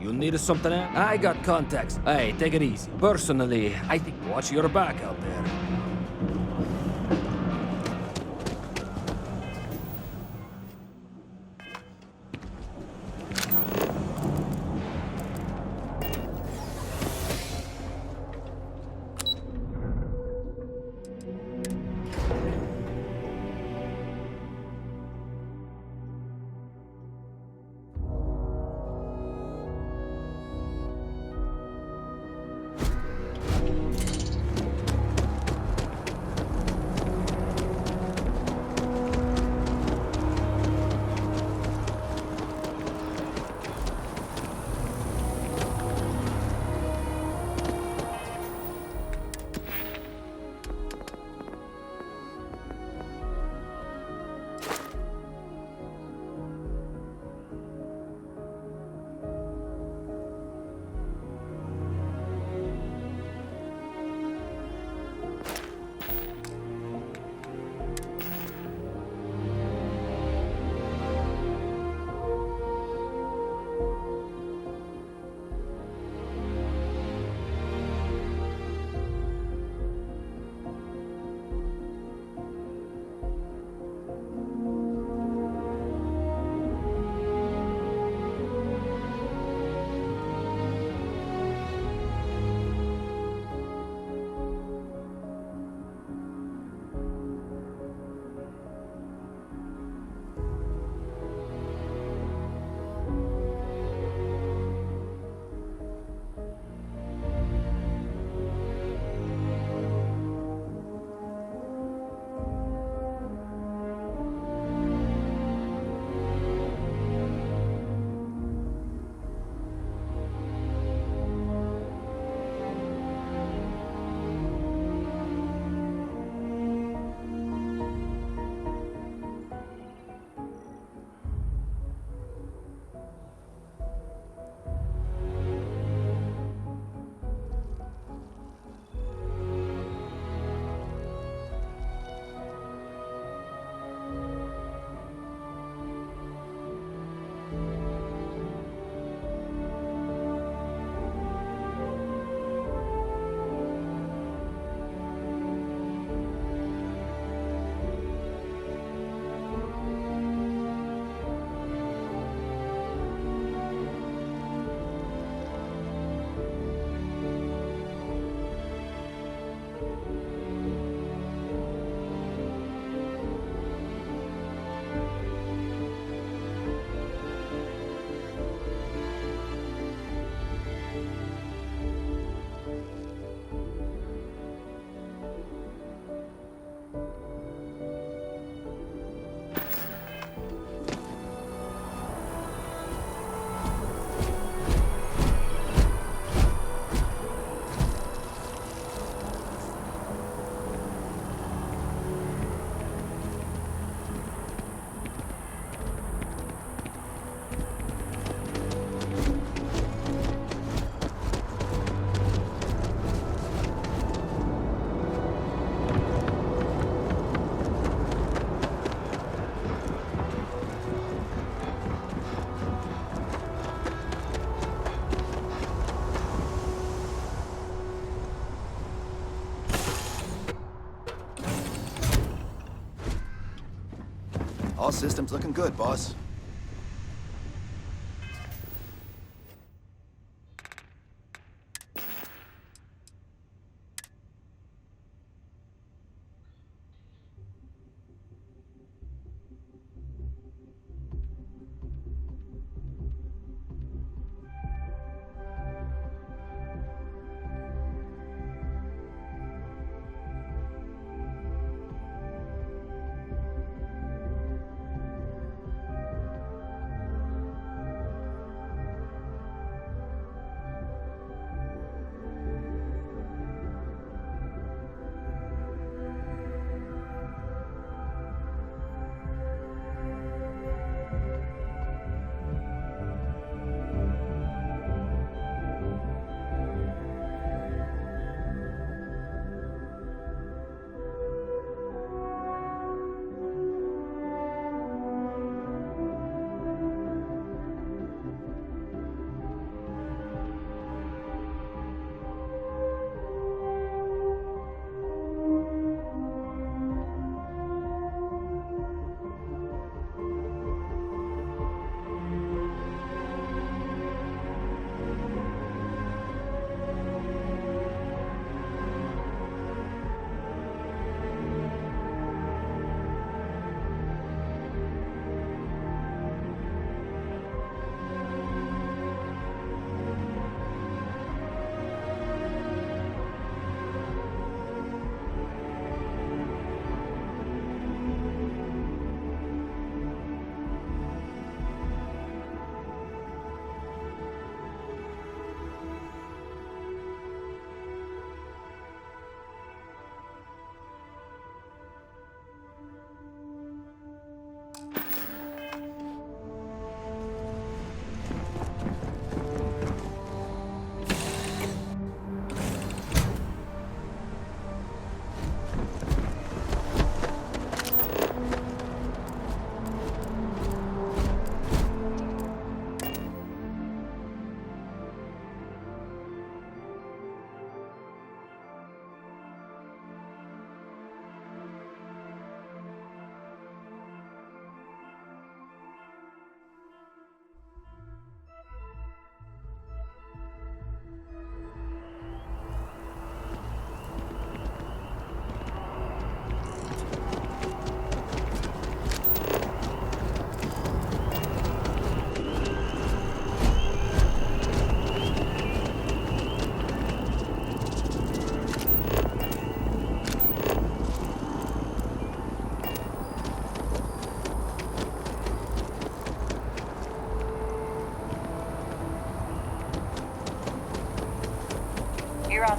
You need something else? I got contacts. Hey, take it easy. Personally, I think watch your back out there. All systems looking good, boss.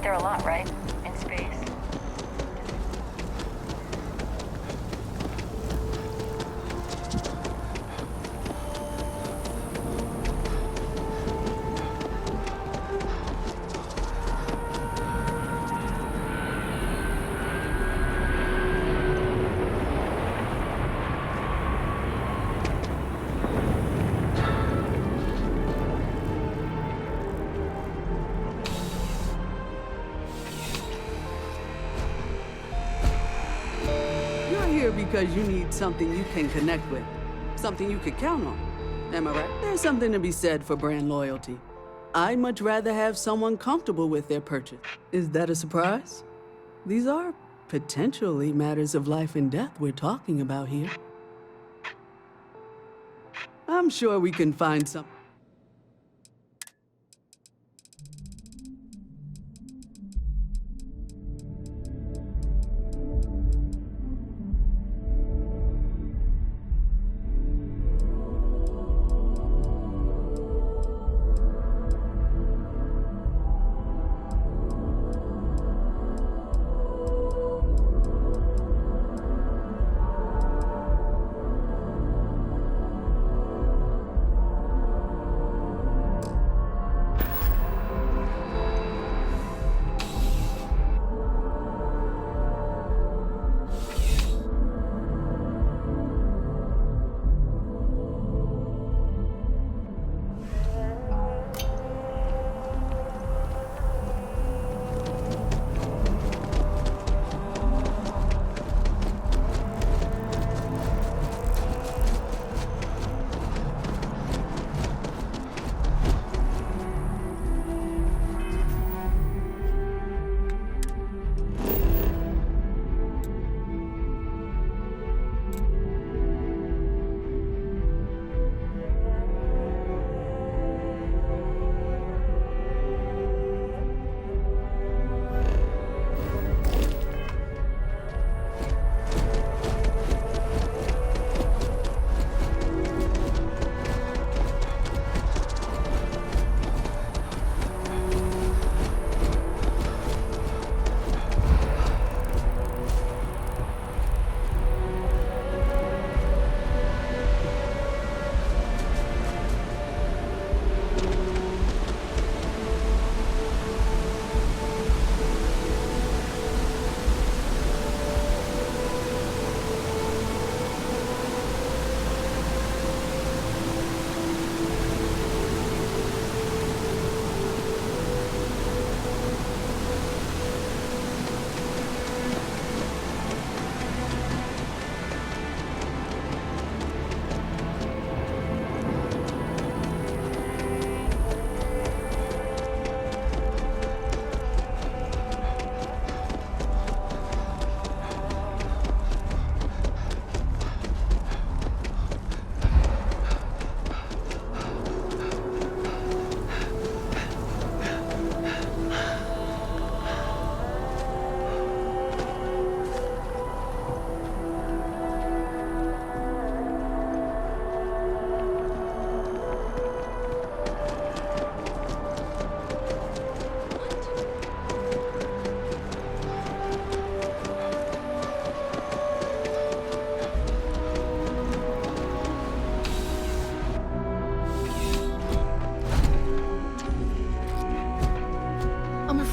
there a lot, right? In space. Because you need something you can connect with. Something you could count on. Am I right? There's something to be said for brand loyalty. I'd much rather have someone comfortable with their purchase. Is that a surprise? These are potentially matters of life and death we're talking about here. I'm sure we can find some.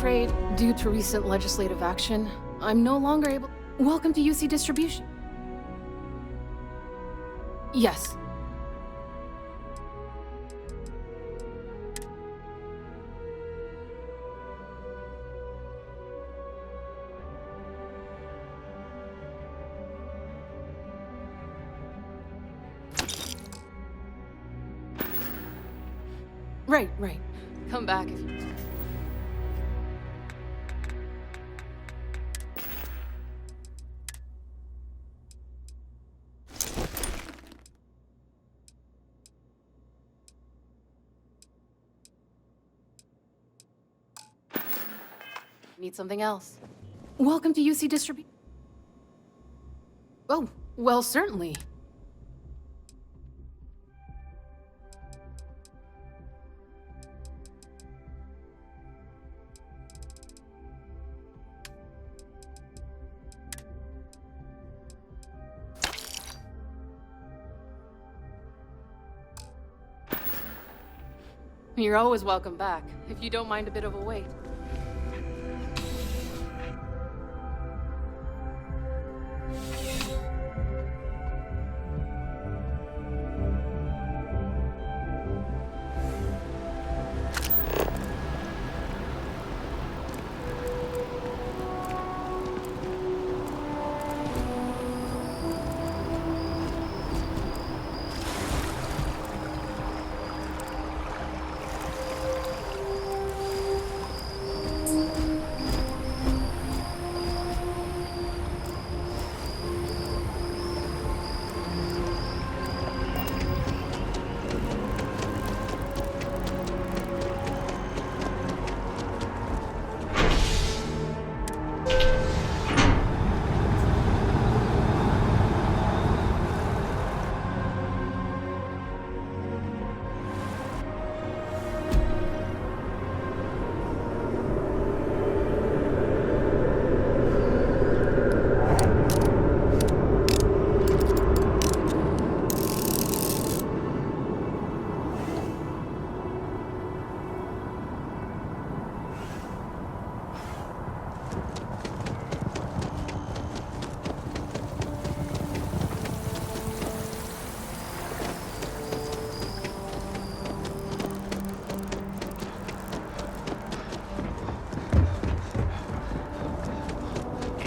afraid, due to recent legislative action, I'm no longer able... Welcome to UC Distribution. Yes. Right. Come back if you... Need something else. Welcome to UC Distribution. Oh, well, certainly. You're always welcome back, if you don't mind a bit of a wait.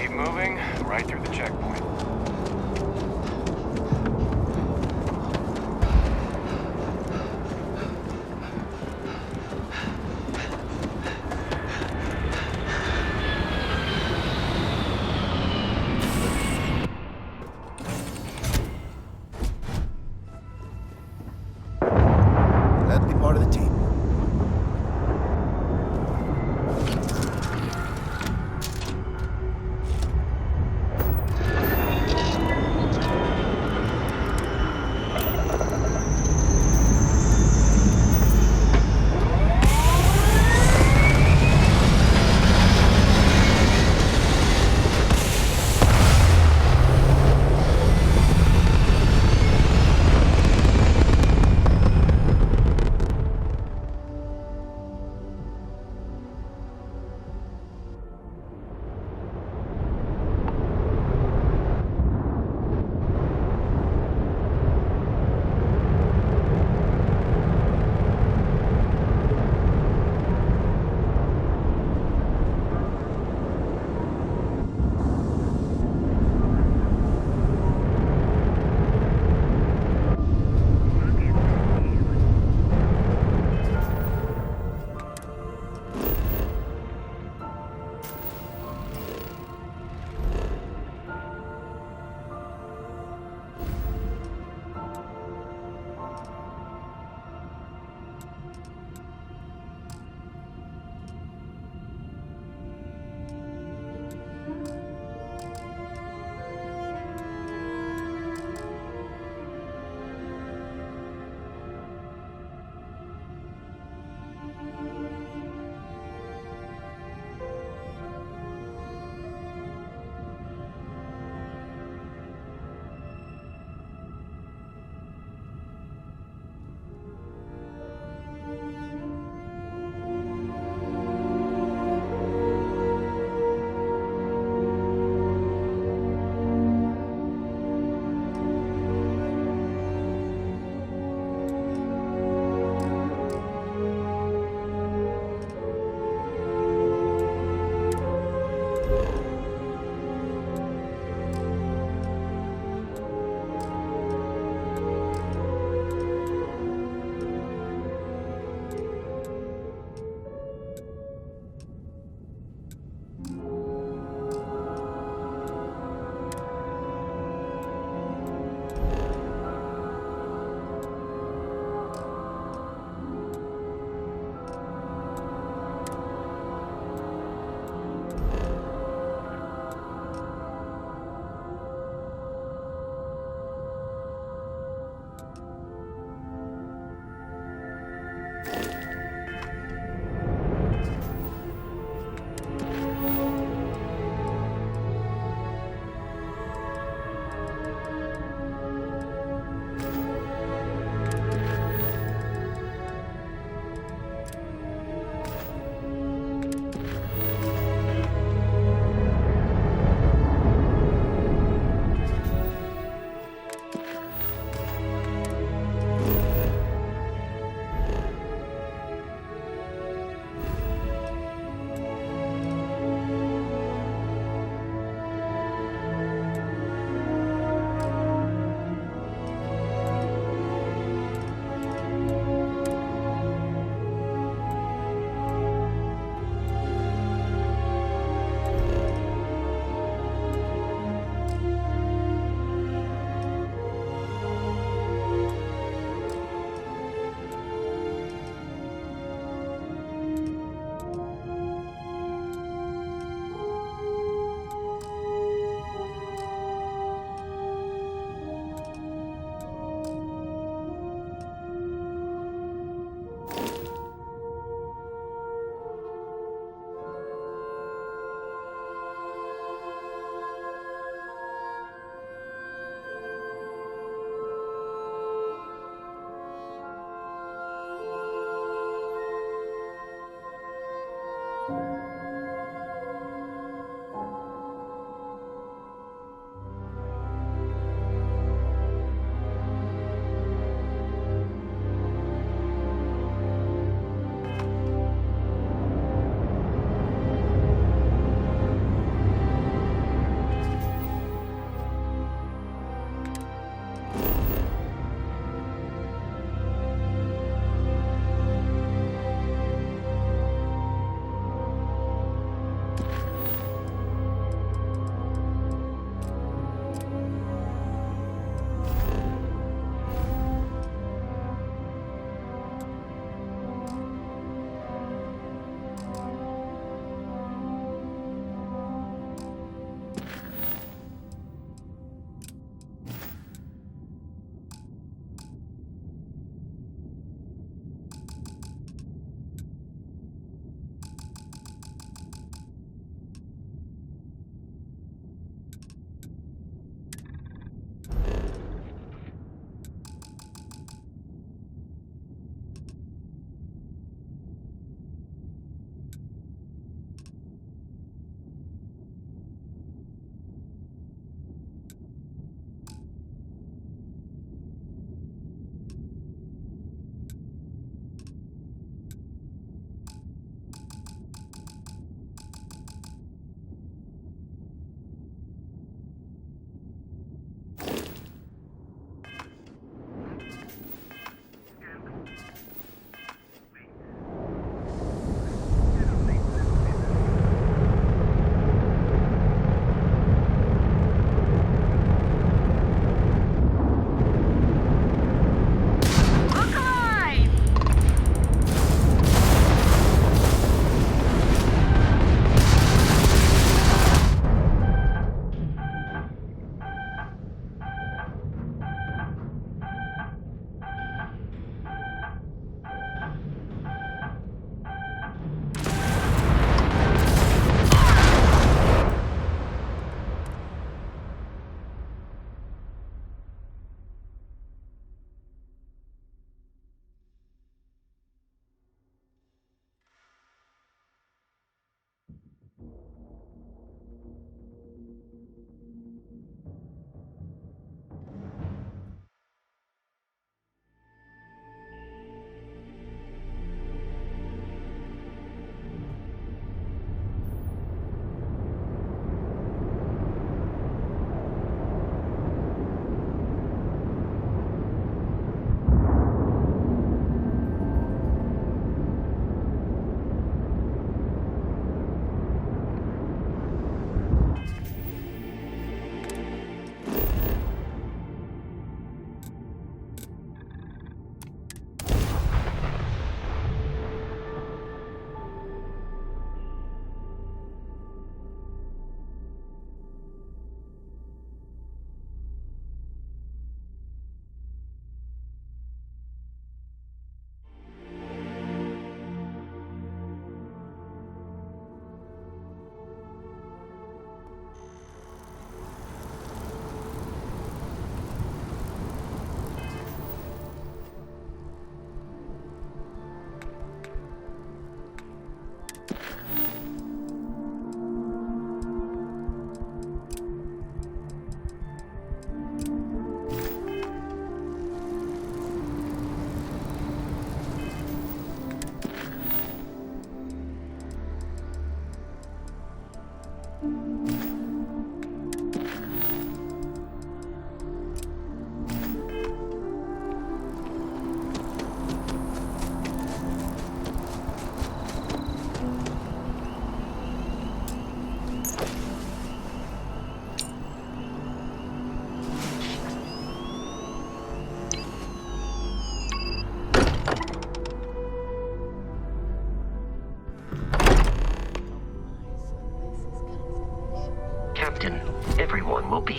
Moving right through the checkpoint. Glad to be part of the team.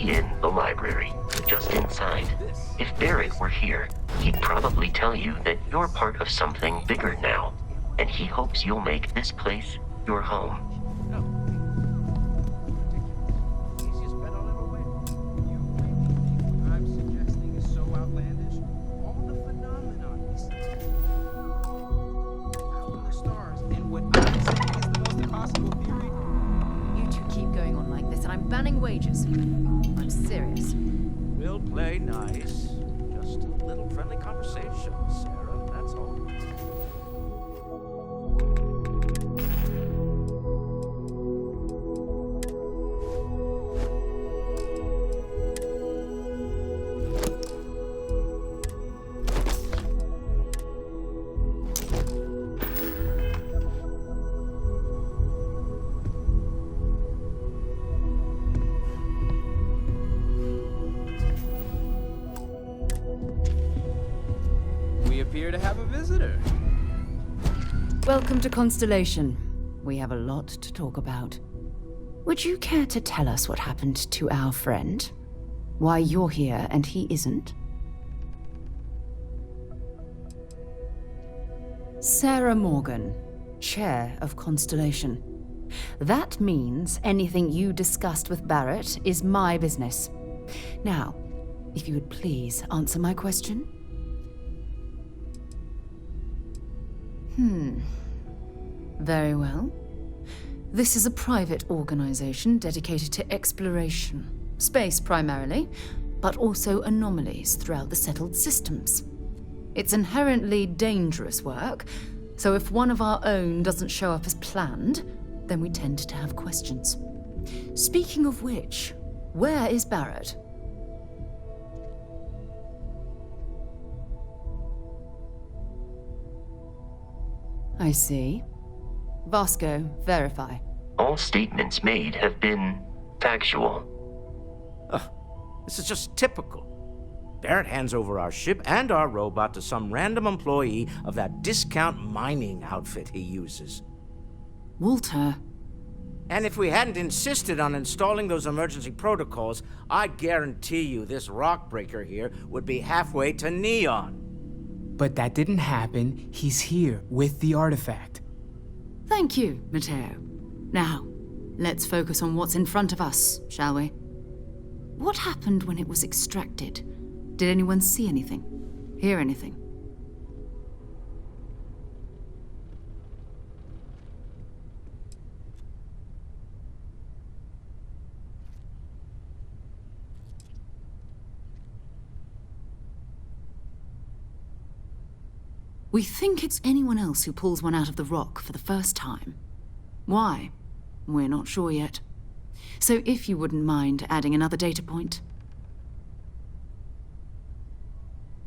be in the library, just inside. If Barrett were here, he'd probably tell you that you're part of something bigger now, and he hopes you'll make this place your home. Banning wages. I'm serious. We'll play nice. Just a little friendly conversation, Sarah, that's all. To have a visitor. Welcome to Constellation. We have a lot to talk about. Would you care to tell us what happened to our friend? Why you're here and he isn't? Sarah Morgan, Chair of Constellation. That means anything you discussed with Barrett is my business. Now, if you would please answer my question. Very well. This is a private organization dedicated to exploration. Space primarily, but also anomalies throughout the settled systems. It's inherently dangerous work, so if one of our own doesn't show up as planned, then we tend to have questions. Speaking of which, where is Barrett? I see. Vasco, verify. All statements made have been factual. This is just typical. Barrett hands over our ship and our robot to some random employee of that discount mining outfit he uses. Walter. And if we hadn't insisted on installing those emergency protocols, I guarantee you this rock breaker here would be halfway to Neon. But that didn't happen. He's here with the artifact. Thank you, Matteo. Now, let's focus on what's in front of us, shall we? What happened when it was extracted? Did anyone see anything? Hear anything? We think it's anyone else who pulls one out of the rock for the first time. Why? We're not sure yet. So if you wouldn't mind adding another data point.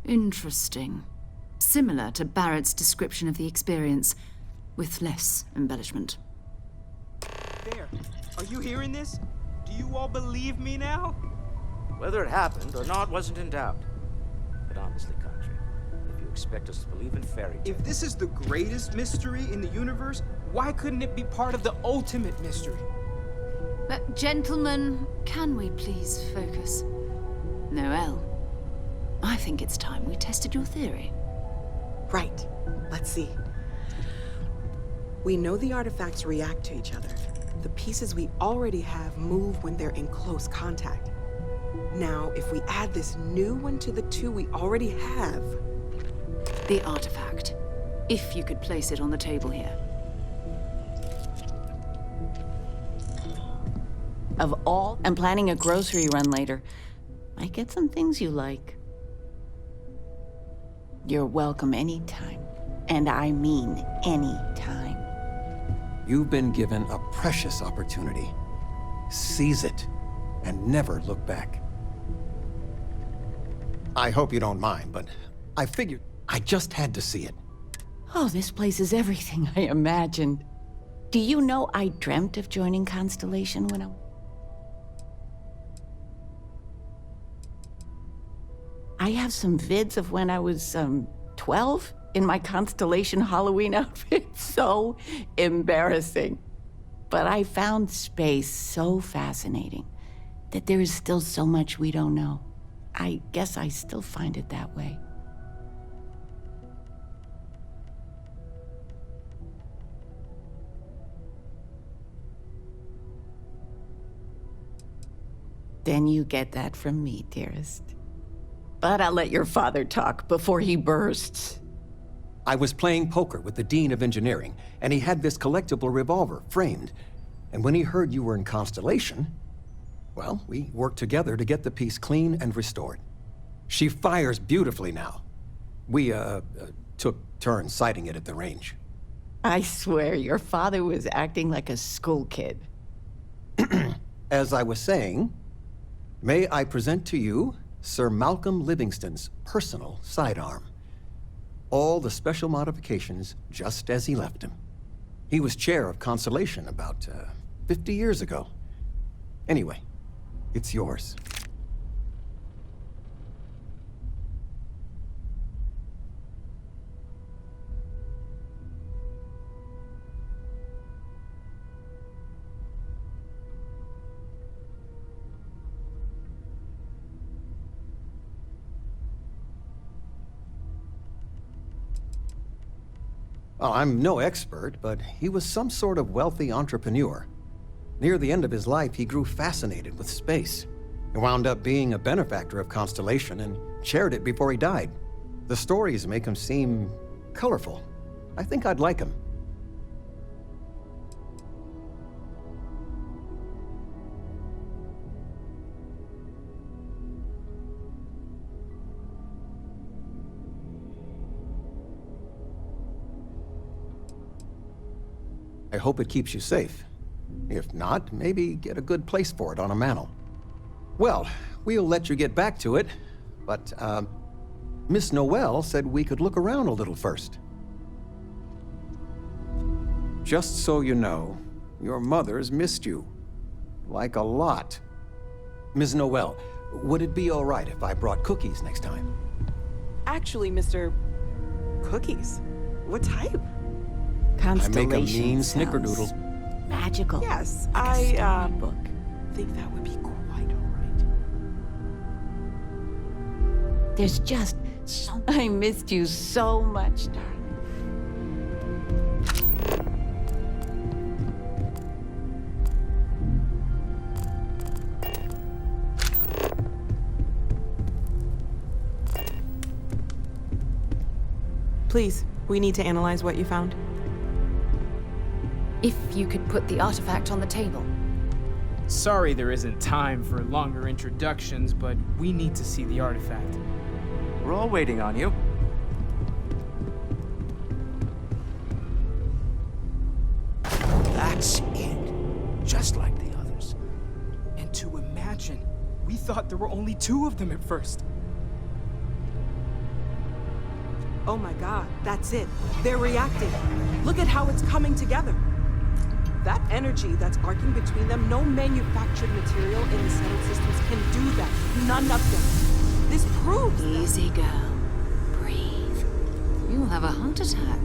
Interesting. Similar to Barrett's description of the experience, with less embellishment. There. Are you hearing this? Do you all believe me now? Whether it happened or not wasn't in doubt. But honestly, Country, if you expect us to believe in fairy tales... If this is the greatest mystery in the universe, why couldn't it be part of the ultimate mystery? But gentlemen, can we please focus? Noelle, I think it's time we tested your theory. Right. Let's see. We know the artifacts react to each other. The pieces we already have move when they're in close contact. Now, if we add this new one to the two we already have... The artifact. If you could place it on the table here. Of all, I'm planning a grocery run later. Might get some things you like. You're welcome anytime. And I mean anytime. You've been given a precious opportunity. Seize it, and never look back. I hope you don't mind, but I figured I just had to see it. Oh, this place is everything I imagined. Do you know I dreamt of joining Constellation when I have some vids of when I was, 12 in my Constellation Halloween outfit. So embarrassing. But I found space so fascinating. that there is still so much we don't know. I guess I still find it that way. Then you get that from me, dearest. But I'll let your father talk before he bursts. I was playing poker with the Dean of Engineering, and he had this collectible revolver framed. And when he heard you were in Constellation, well, we worked together to get the piece clean and restored. She fires beautifully now. We, took turns sighting it at the range. I swear, your father was acting like a school kid. As I was saying, may I present to you Sir Malcolm Livingston's personal sidearm. All the special modifications just as he left him. He was chair of Constellation about 50 years ago. Anyway, it's yours. Well, I'm no expert, but he was some sort of wealthy entrepreneur. Near the end of his life, he grew fascinated with space. He wound up being a benefactor of Constellation and chaired it before he died. The stories make him seem colorful. I think I'd like him. I hope it keeps you safe. If not, maybe get a good place for it on a mantle. Well, we'll let you get back to it, but, Miss Noel said we could look around a little first. Just so you know, your mother's missed you. Like a lot. Ms. Noel, would it be all right if I brought cookies next time? Actually, Mr. Cookies? What type? I make a mean snickerdoodle. Magical. Yes, like I a storybook. think that would be quite all right. There's just so... I missed you so much, darling. Please, we need to analyze what you found. If you could put the artifact on the table. Sorry there isn't time for longer introductions, but we need to see the artifact. We're all waiting on you. That's it. Just like the others. And to imagine, we thought there were only 2 of them at first. Oh my god, that's it. They're reacting. Look at how it's coming together. That energy that's arcing between them, no manufactured material in the settled systems can do that. None of them. This proves Easy, girl. Breathe. You'll have a heart attack.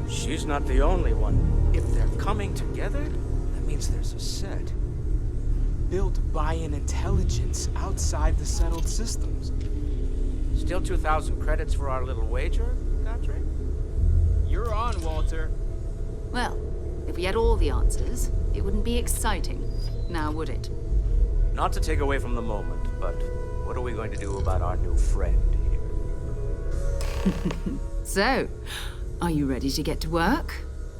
She's not the only one. If they're coming together, that means there's a set. Built by an intelligence outside the settled systems. Still 2,000 credits for our little wager, Godfrey? You're on, Walter. Well, if we had all the answers, it wouldn't be exciting, now would it? Not to take away from the moment, but what are we going to do about our new friend here? So, are you ready to get to work?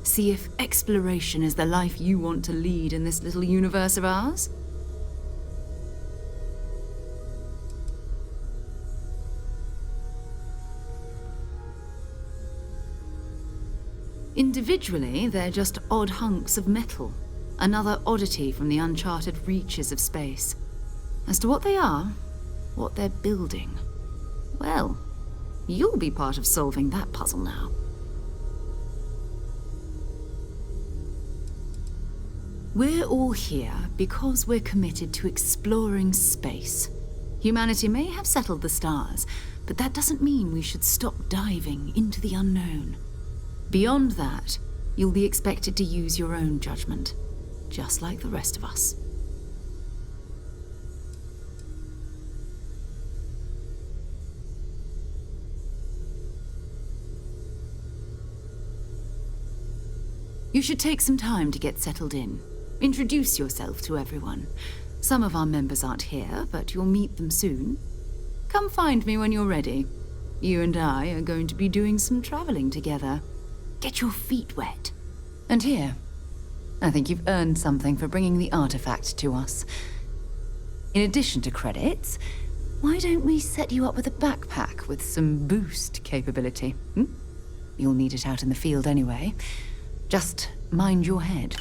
See if exploration is the life you want to lead in this little universe of ours? Individually, they're just odd hunks of metal. Another oddity from the uncharted reaches of space. As to what they are, what they're building, well, you'll be part of solving that puzzle now. We're all here because we're committed to exploring space. Humanity may have settled the stars, but that doesn't mean we should stop diving into the unknown. Beyond that, you'll be expected to use your own judgment, just like the rest of us. You should take some time to get settled in. Introduce yourself to everyone. Some of our members aren't here, but you'll meet them soon. Come find me when you're ready. You and I are going to be doing some traveling together. Get your feet wet. And here, I think you've earned something for bringing the artifact to us. In addition to credits, why don't we set you up with a backpack with some boost capability? You'll need it out in the field anyway. Just mind your head.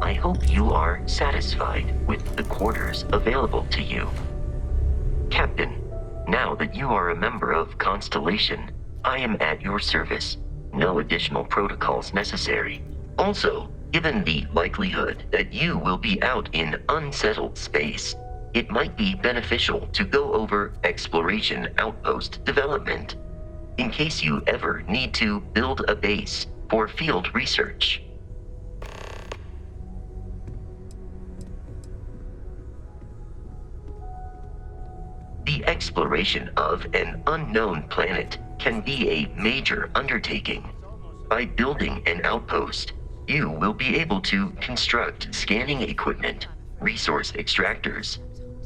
I hope you are satisfied with the quarters available to you. Captain, now that you are a member of Constellation, I am at your service. No additional protocols necessary. Also, given the likelihood that you will be out in unsettled space, it might be beneficial to go over exploration outpost development, in case you ever need to build a base for field research. The exploration of an unknown planet can be a major undertaking. By building an outpost, you will be able to construct scanning equipment, resource extractors,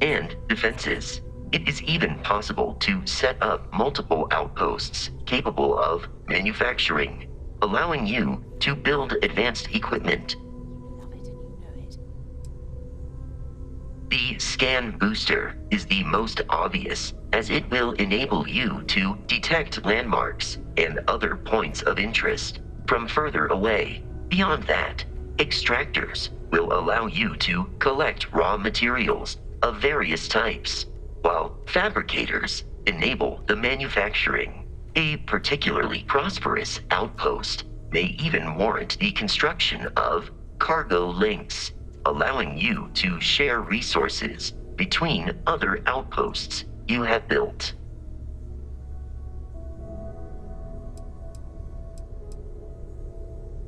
and defenses. It is even possible to set up multiple outposts capable of manufacturing, allowing you to build advanced equipment. The scan booster is the most obvious, as it will enable you to detect landmarks and other points of interest from further away. Beyond that, extractors will allow you to collect raw materials of various types, while fabricators enable the manufacturing. A particularly prosperous outpost may even warrant the construction of cargo links, allowing you to share resources between other outposts you have built.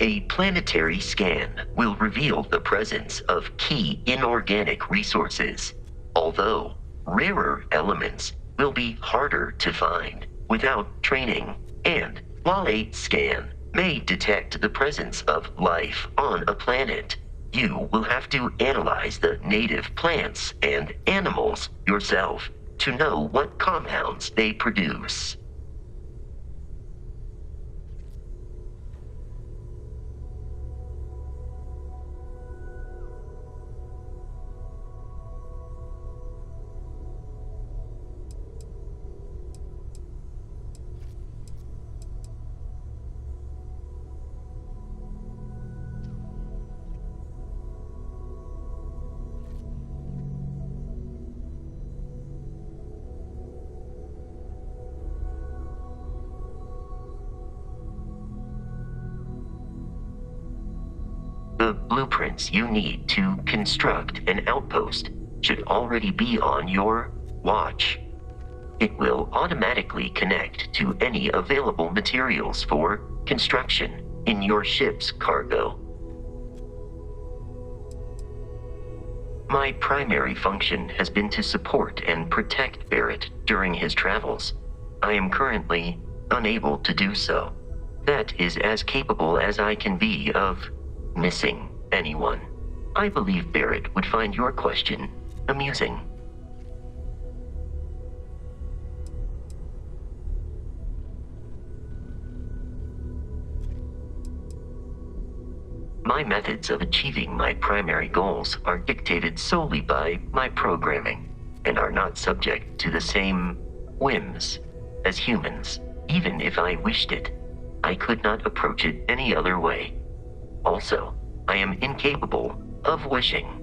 A planetary scan will reveal the presence of key inorganic resources, although rarer elements will be harder to find without training. And while a scan may detect the presence of life on a planet, you will have to analyze the native plants and animals yourself to know what compounds they produce. The blueprints you need to construct an outpost should already be on your watch. It will automatically connect to any available materials for construction in your ship's cargo. My primary function has been to support and protect Barrett during his travels. I am currently unable to do so. That is as capable as I can be of missing anyone. I believe Barrett would find your question amusing. My methods of achieving my primary goals are dictated solely by my programming, and are not subject to the same whims as humans. Even if I wished it, I could not approach it any other way. Also, I am incapable of wishing.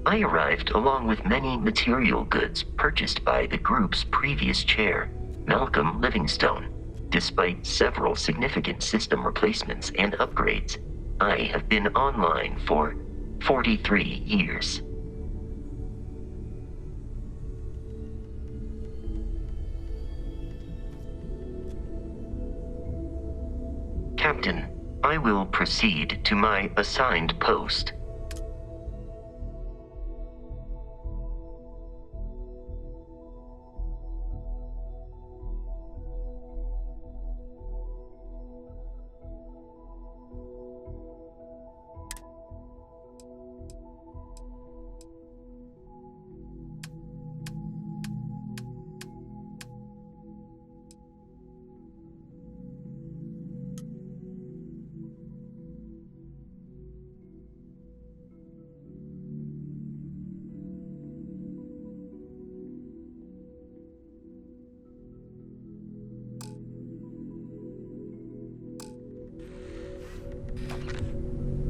I arrived along with many material goods purchased by the group's previous chair, Malcolm Livingstone. Despite several significant system replacements and upgrades, I have been online for 43 years. Captain, I will proceed to my assigned post.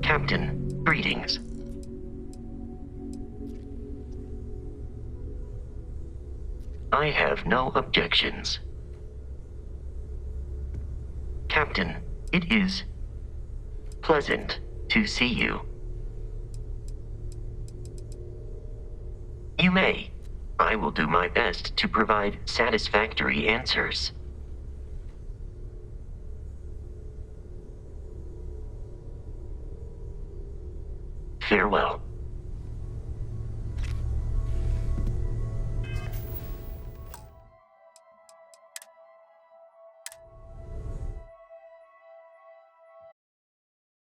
Captain, greetings. I have no objections. Captain, it is pleasant to see you. You may. I will do my best to provide satisfactory answers. Farewell.